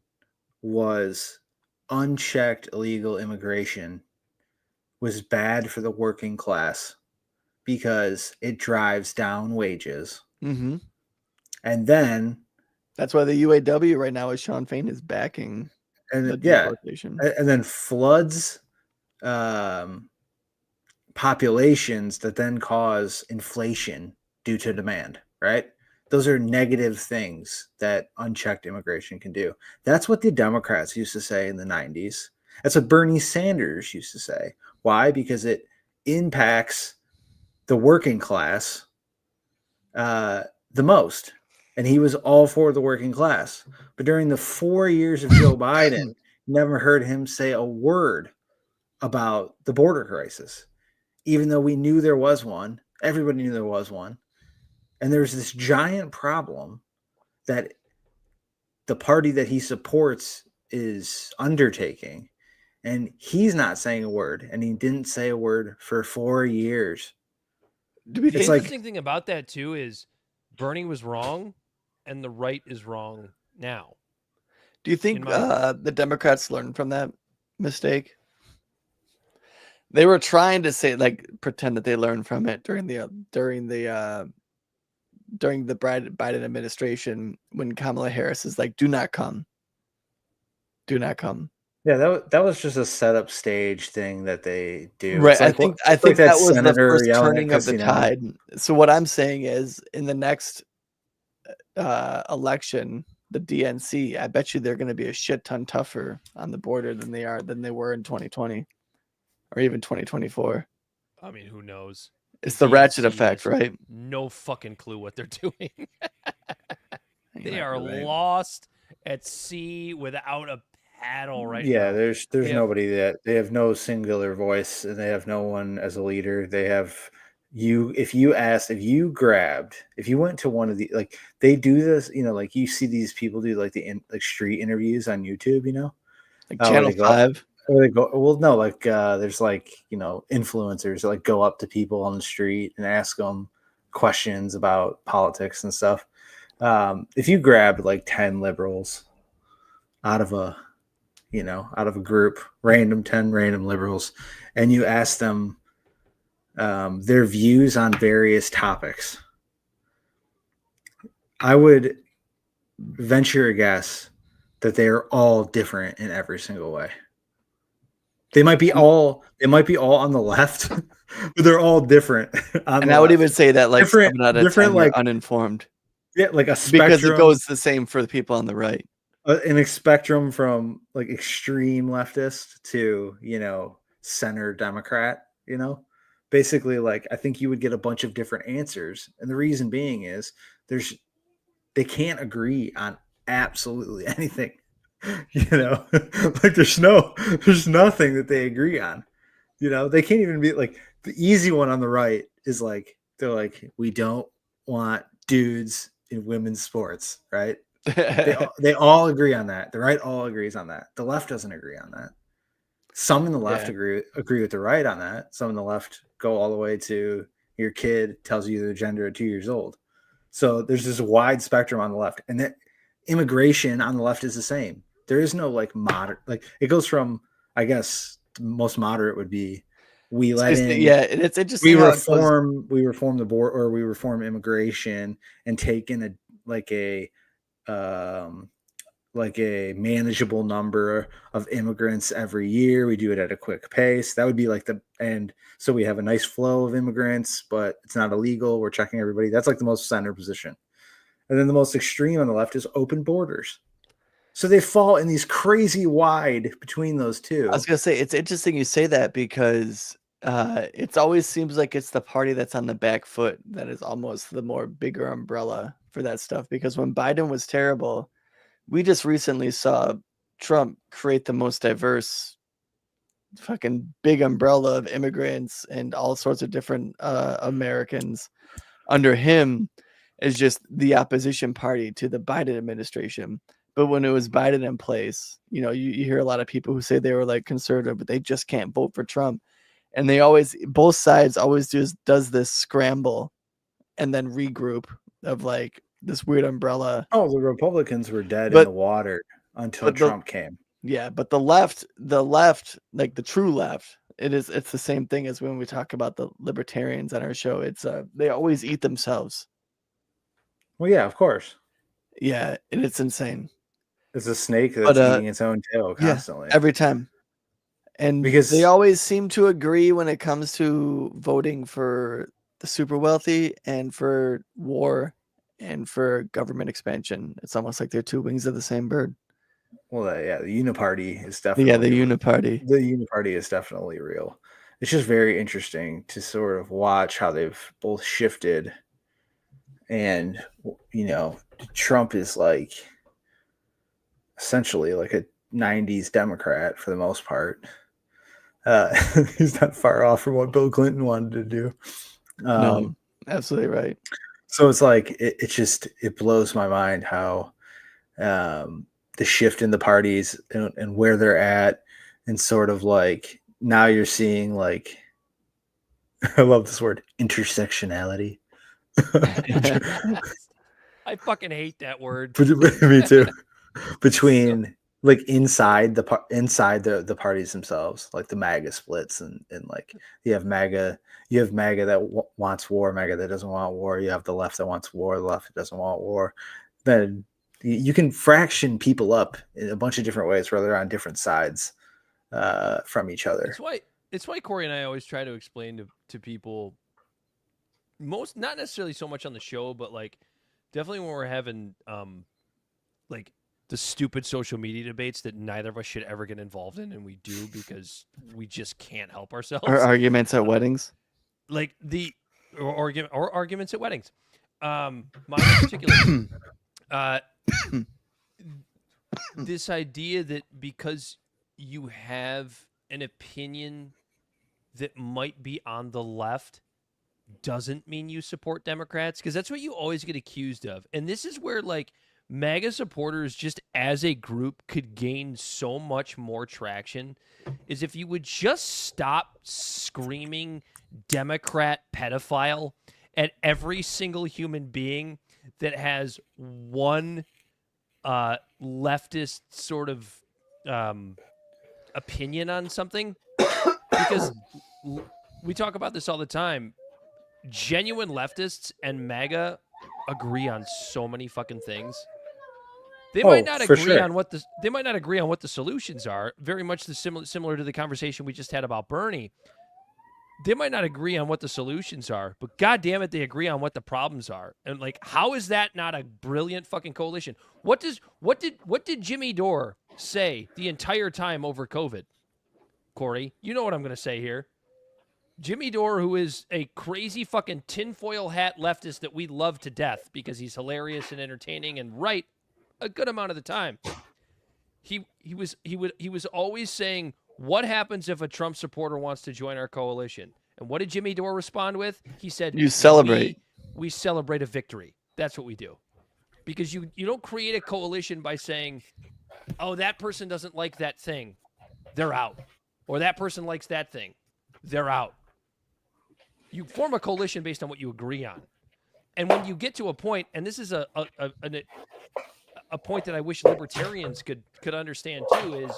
was unchecked illegal immigration was bad for the working class because it drives down wages. Mm-hmm. And then that's why the UAW right now is Sean Fain is backing the deportation. And then floods populations that then cause inflation due to demand, right? Those are negative things that unchecked immigration can do. That's what the Democrats used to say in the 90s. That's what Bernie Sanders used to say. Why? Because it impacts the working class the most. And he was all for the working class. But during the 4 years of Joe Biden, never heard him say a word about the border crisis, even though we knew there was one. Everybody knew there was one. And there's this giant problem that the party that he supports is undertaking. And he's not saying a word. And he didn't say a word for 4 years. The interesting thing about that, too, is Bernie was wrong and the right is wrong now. Do you think the Democrats learned from that mistake? They were trying to say, like, pretend that they learned from it during the Biden administration when Kamala Harris is like, "Do not come, do not come." Yeah, that was just a setup stage thing that they do. Right. Like, I think that was the first yelling turning of the tide. So what I'm saying is, in the next election, the DNC, I bet you they're going to be a shit ton tougher on the border than they were in 2020 or even 2024. I mean, who knows? It's the ratchet effect, right? No fucking clue what they're doing. They are lost at sea without a paddle right now. Yeah, there's nobody that they have no singular voice and they have no one as a leader. They have you. If you went to one of the, like, they do this, like you see these people do like street interviews on YouTube, like Channel 5. They go, well, no, like there's like, influencers that like go up to people on the street and ask them questions about politics and stuff. If you grabbed like 10 liberals out of a group, 10 random liberals, and you ask them their views on various topics, I would venture a guess that they are all different in every single way. They might be all on the left, but they're all different. And I would even say that like different, 7 out of 10 like uninformed. Yeah, like a spectrum, because it goes the same for the people on the right. In a spectrum from like extreme leftist to center Democrat. Basically, like I think you would get a bunch of different answers, and the reason being is they can't agree on absolutely anything. Like there's nothing that they agree on. They can't even be like the easy one on the right is like they're like, we don't want dudes in women's sports, right? They all agree on that. The right all agrees on that. The left doesn't agree on that. Some in the left agree with the right on that. Some in the left go all the way to your kid tells you their gender at 2 years old. So there's this wide spectrum on the left, and that immigration on the left is the same. There is no like moderate, like it goes from, I guess the most moderate would be we let in, and it's interesting. We reform the board, or we reform immigration and take in a manageable number of immigrants every year. We do it at a quick pace. That would be like and so we have a nice flow of immigrants, but it's not illegal. We're checking everybody. That's like the most center position. And then the most extreme on the left is open borders. So they fall in these crazy wide between those two. I was gonna say it's interesting you say that because it always seems like it's the party that's on the back foot that is almost the more bigger umbrella for that stuff. Because when Biden was terrible, we just recently saw Trump create the most diverse fucking big umbrella of immigrants and all sorts of different Americans under him as just the opposition party to the Biden administration. But when it was Biden in place, you hear a lot of people who say they were like conservative, but they just can't vote for Trump. And both sides always does this scramble and then regroup of like this weird umbrella. Oh, the Republicans were dead in the water until Trump came. Yeah, but the left, like the true left, it's the same thing as when we talk about the libertarians on our show. It's they always eat themselves. Well, yeah, of course. Yeah, and it's insane. It's a snake that's eating its own tail constantly. Yeah, every time. And because they always seem to agree when it comes to voting for the super wealthy and for war and for government expansion. It's almost like they're two wings of the same bird. Well, the uniparty is definitely the uniparty. The uniparty is definitely real. It's just very interesting to sort of watch how they've both shifted. And Trump is like essentially like a 90s Democrat for the most part. He's not far off from what Bill Clinton wanted to do. No, absolutely right. So it's like it blows my mind how the shift in the parties and where they're at, and sort of like now you're seeing like I love this word, intersectionality. I fucking hate that word. Me too. Between like inside the parties themselves, like the MAGA splits, and like you have MAGA that wants war, MAGA that doesn't want war. You have the left that wants war, the left that doesn't want war. Then you can fraction people up in a bunch of different ways where they're on different sides from each other. It's why Corey and I always try to explain to people, not necessarily so much on the show, but like definitely when we're having like the stupid social media debates that neither of us should ever get involved in, and we do because we just can't help ourselves. Or arguments at weddings, like or arguments at weddings. Mine in particular, this idea that because you have an opinion that might be on the left doesn't mean you support Democrats, because that's what you always get accused of. And this is where like MAGA supporters just as a group could gain so much more traction, is if you would just stop screaming Democrat pedophile at every single human being that has one leftist sort of opinion on something. Because we talk about this all the time. Genuine leftists and MAGA agree on so many fucking things. They might not for agree sure. on what they might not agree on what the solutions are. Very much similar to the conversation we just had about Bernie. They might not agree on what the solutions are, but God damn it, they agree on what the problems are. And like, how is that not a brilliant fucking coalition? What did Jimmy Dore say the entire time over COVID? Corey, you know what I'm going to say here. Jimmy Dore, who is a crazy fucking tinfoil hat leftist that we love to death because he's hilarious and entertaining and right a good amount of the time. He was always saying, what happens if a Trump supporter wants to join our coalition? And what did Jimmy Dore respond with? He said, You celebrate. We celebrate a victory. That's what we do. Because you don't create a coalition by saying, oh, that person doesn't like that thing. They're out. Or that person likes that thing. They're out. You form a coalition based on what you agree on. And when you get to a point, and this is a point that I wish libertarians could understand too, is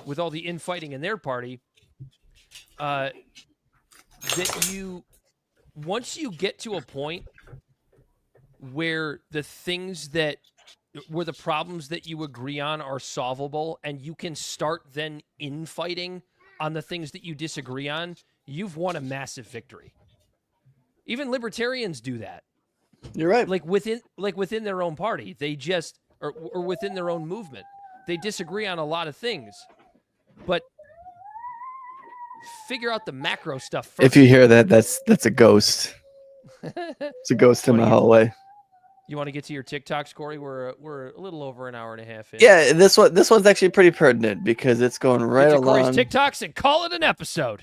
with all the infighting in their party, that once you get to a point where the problems that you agree on are solvable and you can start then infighting on the things that you disagree on, you've won a massive victory. Even libertarians do that. You're right. Like within their own party, they just or within their own movement, they disagree on a lot of things, but figure out the macro stuff first. If you hear that, that's a ghost. It's a ghost in my hallway. You want to get to your TikToks, Corey? We're a little over an hour and a half in. Yeah, this one's actually pretty pertinent because it's going right get to along. Corey's TikToks and call it an episode.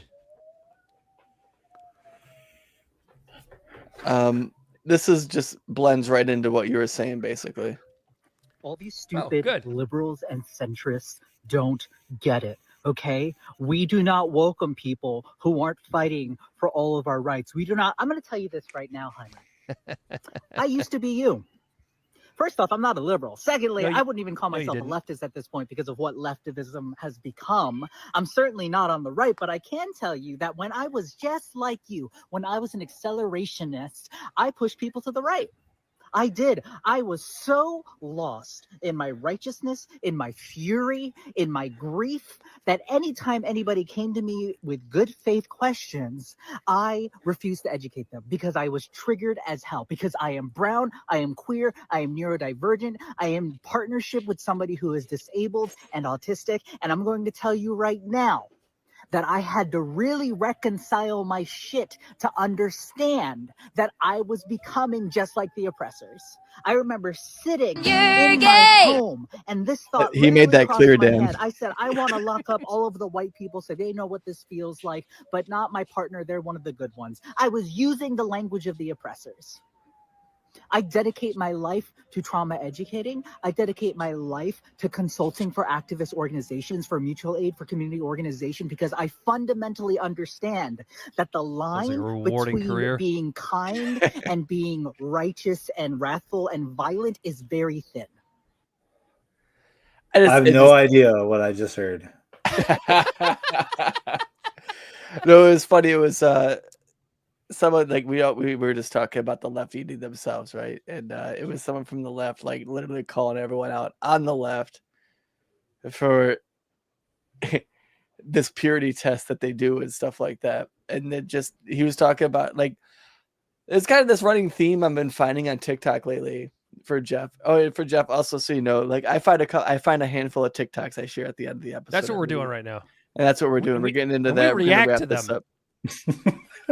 This is just blends right into what you were saying, basically. All these stupid liberals and centrists don't get it, okay? We do not welcome people who aren't fighting for all of our rights. We do not. I'm going to tell you this right now, Jaime. I used to be you. First off, I'm not a liberal. Secondly, I wouldn't even call myself a leftist at this point because of what leftivism has become. I'm certainly not on the right, but I can tell you that when I was just like you, when I was an accelerationist, I pushed people to the right. I did. I was so lost in my righteousness, in my fury, in my grief, that anytime anybody came to me with good faith questions, I refused to educate them because I was triggered as hell. Because I am brown, I am queer, I am neurodivergent, I am in partnership with somebody who is disabled and autistic. And I'm going to tell you right now that I had to really reconcile my shit to understand that I was becoming just like the oppressors. I remember sitting in my home and this thought he made that clear, Dan. head. I said, I want to lock up all of the white people so they know what this feels like, but not my partner. They're one of the good ones. I was using the language of the oppressors. I dedicate my life to trauma educating. I dedicate my life to consulting for activist organizations, for mutual aid, for community organization, because I fundamentally understand that the line between being kind and being righteous and wrathful and violent is very thin. I have no idea what I just heard. No, it was funny. It was someone like we were just talking about the left eating themselves, right? And it was someone from the left, like literally calling everyone out on the left for this purity test that they do and stuff like that. And then he was talking about like it's kind of this running theme I've been finding on TikTok lately for Jeff. Oh, and for Jeff also, so you know, like I find a handful of TikToks I share at the end of the episode. That's what we're doing right now. And that's what we're doing. We're getting into that. We react to them.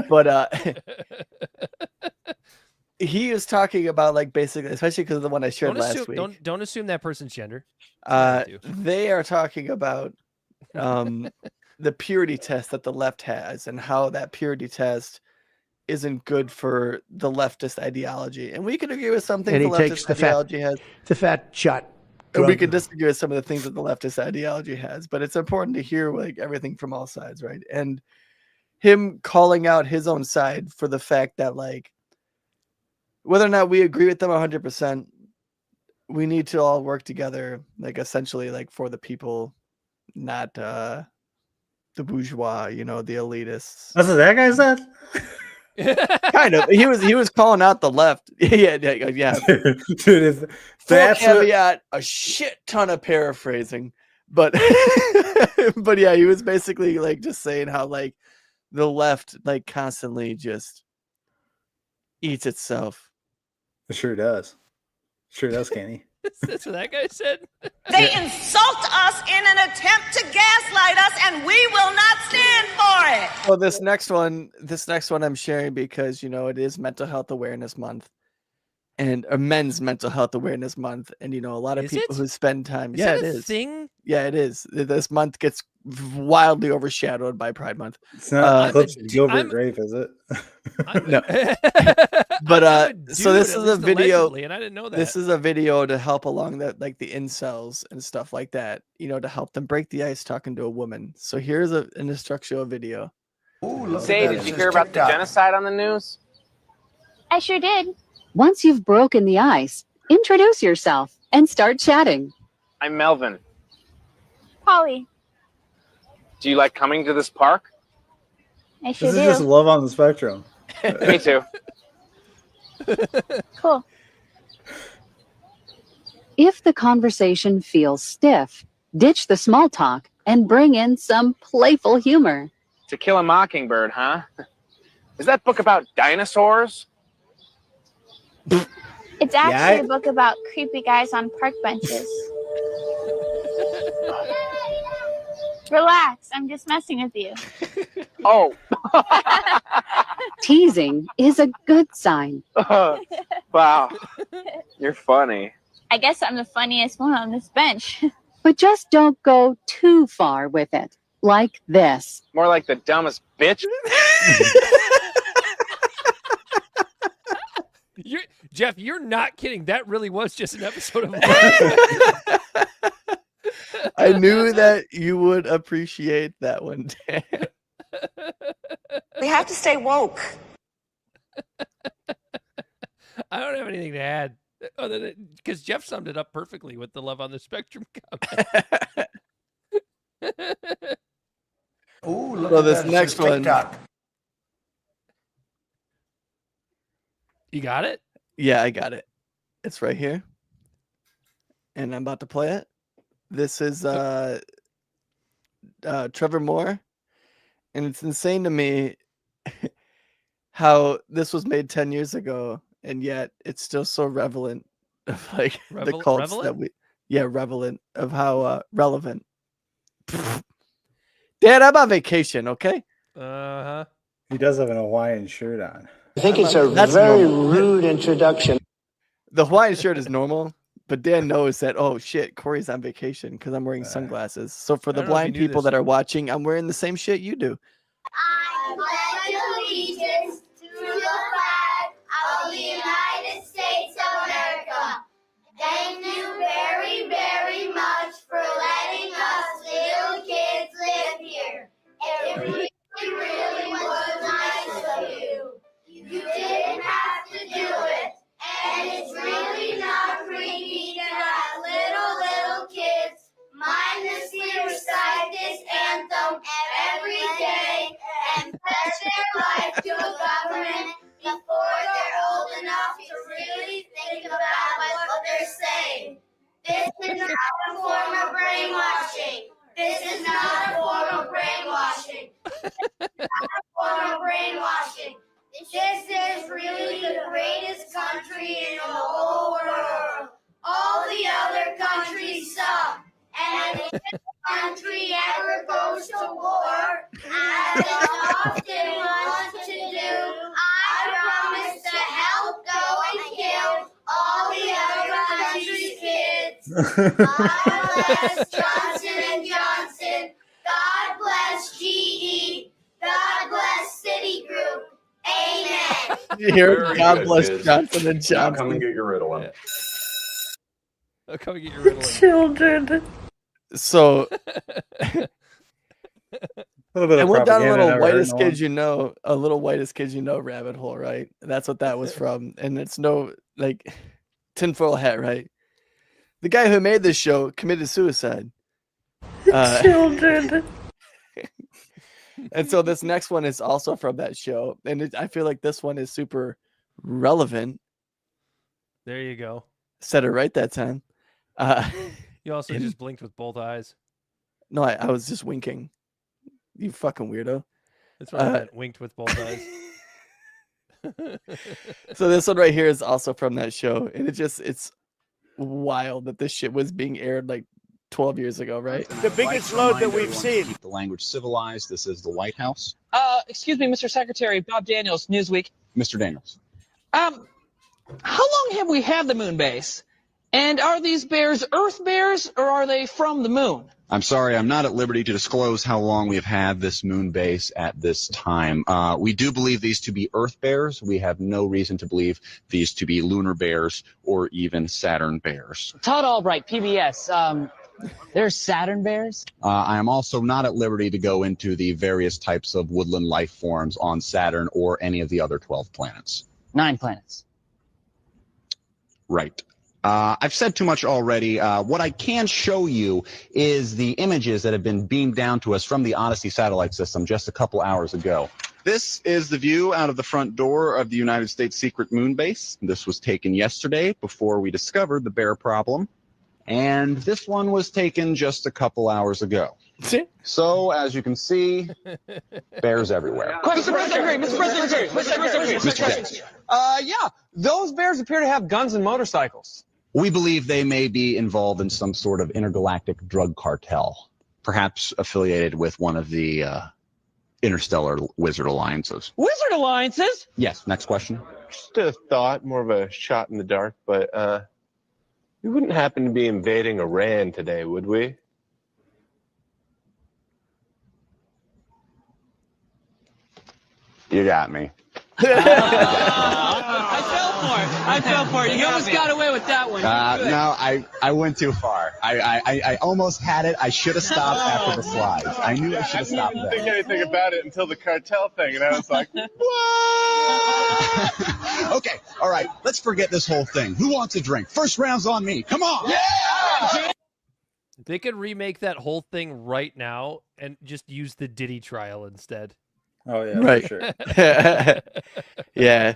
But he is talking about like basically, especially because of the one I shared last week. Don't assume that person's gender. They are talking about the purity test that the left has and how that purity test isn't good for the leftist ideology. And we can agree with some things the leftist ideology has. The fat shot. And we can disagree with some of the things that the leftist ideology has, but it's important to hear like everything from all sides, right? And him calling out his own side for the fact that like whether or not we agree with them 100%, we need to all work together, like essentially like for the people, not the bourgeois, you know, the elitists. That's what that guy said? Kind of. He was calling out the left. Yeah. Dude, Full caveat, a shit ton of paraphrasing, but but yeah, he was basically like just saying how like the left like constantly just eats itself. It sure does. Sure does, Kenny. That's what that guy said. They insult us in an attempt to gaslight us, and we will not stand for it. Well, this next one I'm sharing because, you know, it is Mental Health Awareness Month and Men's Mental Health Awareness Month. And, you know, a lot of people who spend time. Yeah, it is. Thing? Yeah, it is. This month gets wildly overshadowed by Pride Month. It's not Eclipse Gilbert Grape, is it? No. But so this is a video, and I didn't know that. This is a video to help along that, like the incels and stuff like that, you know, to help them break the ice talking to a woman. So here's an instructional video. Say, did you hear about the genocide on the news? I sure did. Once you've broken the ice, introduce yourself and start chatting. I'm Melvin. Polly. Do you like coming to this park? I sure This is just love on the spectrum. Me too. Cool. If the conversation feels stiff, ditch the small talk and bring in some playful humor. To Kill a Mockingbird, huh? Is that book about dinosaurs? It's actually a book about creepy guys on park benches. Relax, I'm just messing with you. Oh. Teasing is a good sign. Wow. You're funny. I guess I'm the funniest one on this bench. But just don't go too far with it. Like this. More like the dumbest bitch. Jeff, you're not kidding. That really was just an episode of I knew that you would appreciate that one, Dan. We have to stay woke. I don't have anything to add other than because Jeff summed it up perfectly with the love on the spectrum comment. Ooh, look So at this that. next one. TikTok. You got it? Yeah, I got it. It's right here. And I'm about to play it. This is Trevor Moore. And it's insane to me how this was made 10 years ago, and yet it's still so relevant of like the cults that we relevant of how relevant. Dad, I'm on vacation, okay? Uh-huh. He does have an Hawaiian shirt on. I think it's a very rude introduction. The Hawaiian shirt is normal, but Dan knows that, oh shit, Corey's on vacation because I'm wearing sunglasses. So for the blind people that are watching, I'm wearing the same shit you do. I pledge allegiance to the flag of the United States of America. Thank you very, very much for letting us little kids live here. It really was nice of you. You didn't have to do it. And it's really not creepy to have little kids mind the state recite this anthem every day and pledge their life to a government before they're old enough to really think about what they're saying. This is not a form of brainwashing. This is not a form of brainwashing. This is not a form of brainwashing. This is really the greatest country in the whole world. All the other countries suck. And if this country ever goes to war, as it often wants to do, I promise to help go and kill all the other countries' kids. God bless Johnson and Johnson. God bless GE. God bless Citigroup. Amen. You hear? God bless Johnson and Johnson. Now come and get your Ritalin. I'll come and get your Ritalin. Children. So, A little bit I of went down a propaganda little never hurt whitest no kids you know, rabbit hole, right? That's what that was from, and it's no like tinfoil hat, right? The guy who made this show committed suicide. Children. And so this next one is also from that show, and I feel like this one is super relevant. There you go. Said it right that time. You also just blinked with both eyes. No, I was just winking. You fucking weirdo. That's what I meant. Winked with both eyes. So this one right here is also from that show, and it's wild that this shit was being aired like 12 years ago, right? The biggest load that we've seen. Keep the language civilized. This is the White House. Excuse me, Mr. Secretary, Bob Daniels, Newsweek. Mr. Daniels. How long have we had the moon base? And are these bears Earth bears, or are they from the moon? I'm sorry, I'm not at liberty to disclose how long we have had this moon base at this time. We do believe these to be Earth bears. We have no reason to believe these to be lunar bears or even Saturn bears. Todd Albright, PBS. There's Saturn bears? I am also not at liberty to go into the various types of woodland life forms on Saturn or any of the other 12 planets. 9 planets. Right. I've said too much already. What I can show you is the images that have been beamed down to us from the Odyssey satellite system just a couple hours ago. This is the view out of the front door of the United States secret moon base. This was taken yesterday before we discovered the bear problem. And this one was taken just a couple hours ago. So, as you can see, bears everywhere. Mr. President, yeah, those bears appear to have guns and motorcycles. We believe they may be involved in some sort of intergalactic drug cartel, perhaps affiliated with one of the interstellar wizard alliances. Wizard alliances? Yes, next question. Just a thought, more of a shot in the dark, but we wouldn't happen to be invading Iran today, would we? You got me. I fell for it. You almost got away with that one. No, I went too far. I almost had it. I should have stopped after the slides. I knew I should have stopped there. I didn't think anything about it until the cartel thing, and I was like, what? Okay, all right. Let's forget this whole thing. Who wants a drink? First round's on me. Come on. Yeah! They could remake that whole thing right now and just use the Diddy trial instead. Oh yeah, right. For sure. Yeah.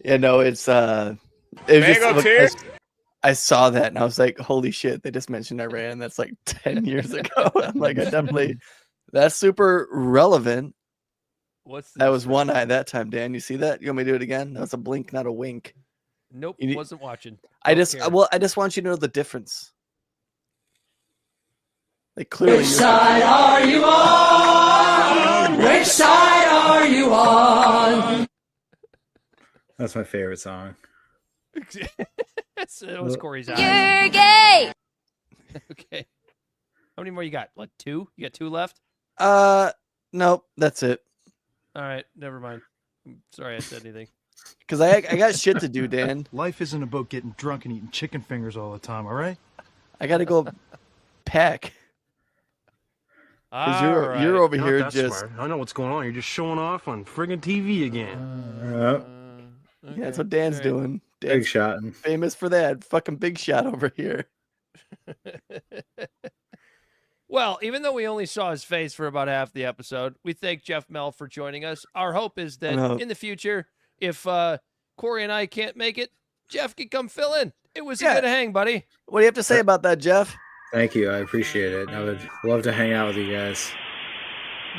Yeah, no, it's it was just, I saw that and I was like, holy shit, they just mentioned Iran. That's like 10 years ago. I'm like, that's super relevant. That was one eye that time, Dan. You see that? You want me to do it again? That was a blink, not a wink. Nope, wasn't watching. I just want you to know the difference. Like clearly. Which side are you on? Which side are you on? That's my favorite song. That was Corey's eyes. You're gay. Okay. How many more you got? Like 2? You got 2 left? Nope, that's it. All right, never mind. I'm sorry I said anything. Because I got shit to do, Dan. Life isn't about getting drunk and eating chicken fingers all the time, all right? I got to go pack. Because you're over here just... Smart. I know what's going on. You're just showing off on friggin' TV again. Yeah, that's what Dan's doing. Dan's big shot. Famous for that. Fucking big shot over here. Well, even though we only saw his face for about half the episode, we thank Jeff Mel for joining us. Our hope is that in the future, if Corey and I can't make it, Jeff can come fill in. It was a good hang, buddy. What do you have to say about that, Jeff? Thank you. I appreciate it. I would love to hang out with you guys.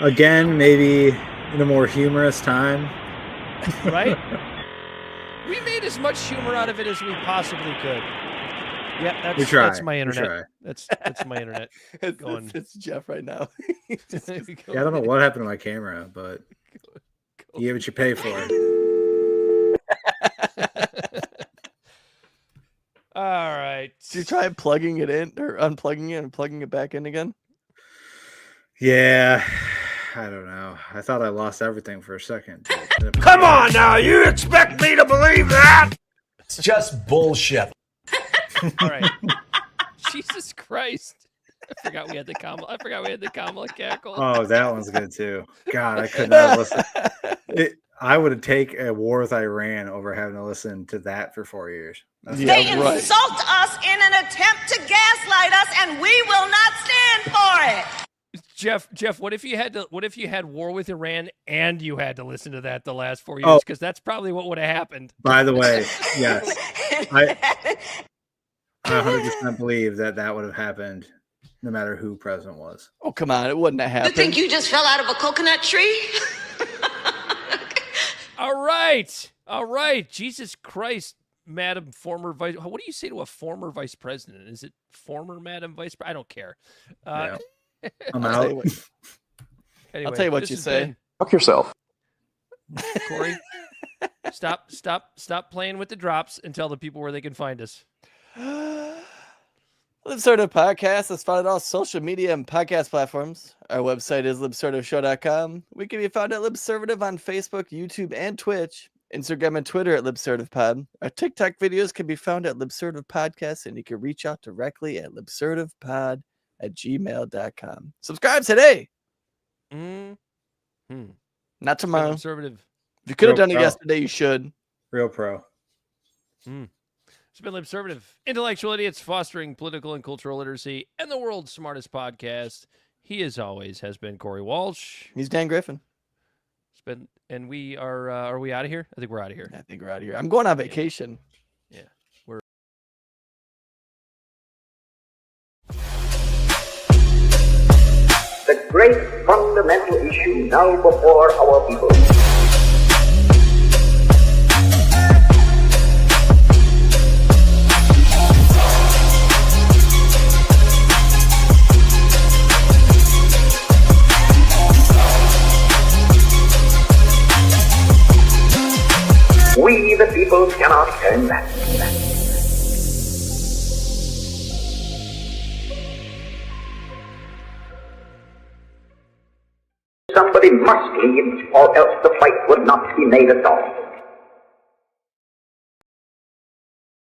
Again, maybe in a more humorous time. Right? We made as much humor out of it as we possibly could. Yeah, that's my internet. That's my internet. It's Jeff right now. Yeah, I don't know what happened to my camera, but you get what you pay for. All right. Did you try plugging it in or unplugging it and plugging it back in again? Yeah. I don't know. I thought I lost everything for a second. Come on now, you expect me to believe that? It's just bullshit. All right. Jesus Christ. I forgot we had the Kamala cackle. Oh, that one's good too. God, I could not listen. I would take a war with Iran over having to listen to that for 4 years. They insult us in an attempt to gaslight us, and we will not stand for it. Jeff, what if you had war with Iran and you had to listen to that the last 4 years? Because that's probably what would have happened. By the way, yes, I 100% believe that would have happened, no matter who president was. Oh, come on, it wouldn't have happened. You think you just fell out of a coconut tree? All right. Jesus Christ, Madam former vice. What do you say to a former vice president? Is it former Madam Vice? I don't care. Yeah. I'm out. Anyway, I'll tell you what you say. Fuck yourself. Corey, stop playing with the drops and tell the people where they can find us. Libservative Podcast is found on all social media and podcast platforms. Our website is libservativeshow.com. We can be found at Libservative on Facebook, YouTube, and Twitch. Instagram and Twitter at LibservativePod. Our TikTok videos can be found at Libservative Podcast, and you can reach out directly at libservativepod@gmail.com. Subscribe today. Not tomorrow. Libservative. If you could have done it yesterday, you should. Real pro. It's been Libservative. Intellectual idiots fostering political and cultural literacy and the world's smartest podcast. He, as always, has been Corey Walsh. He's Dan Griffin. And we are we out of here? I think we're out of here. I think we're out of here. I'm going on vacation. Yeah. The great fundamental issue now before our people. We, the people, cannot turn back. Somebody must lead, or else the fight would not be made at all.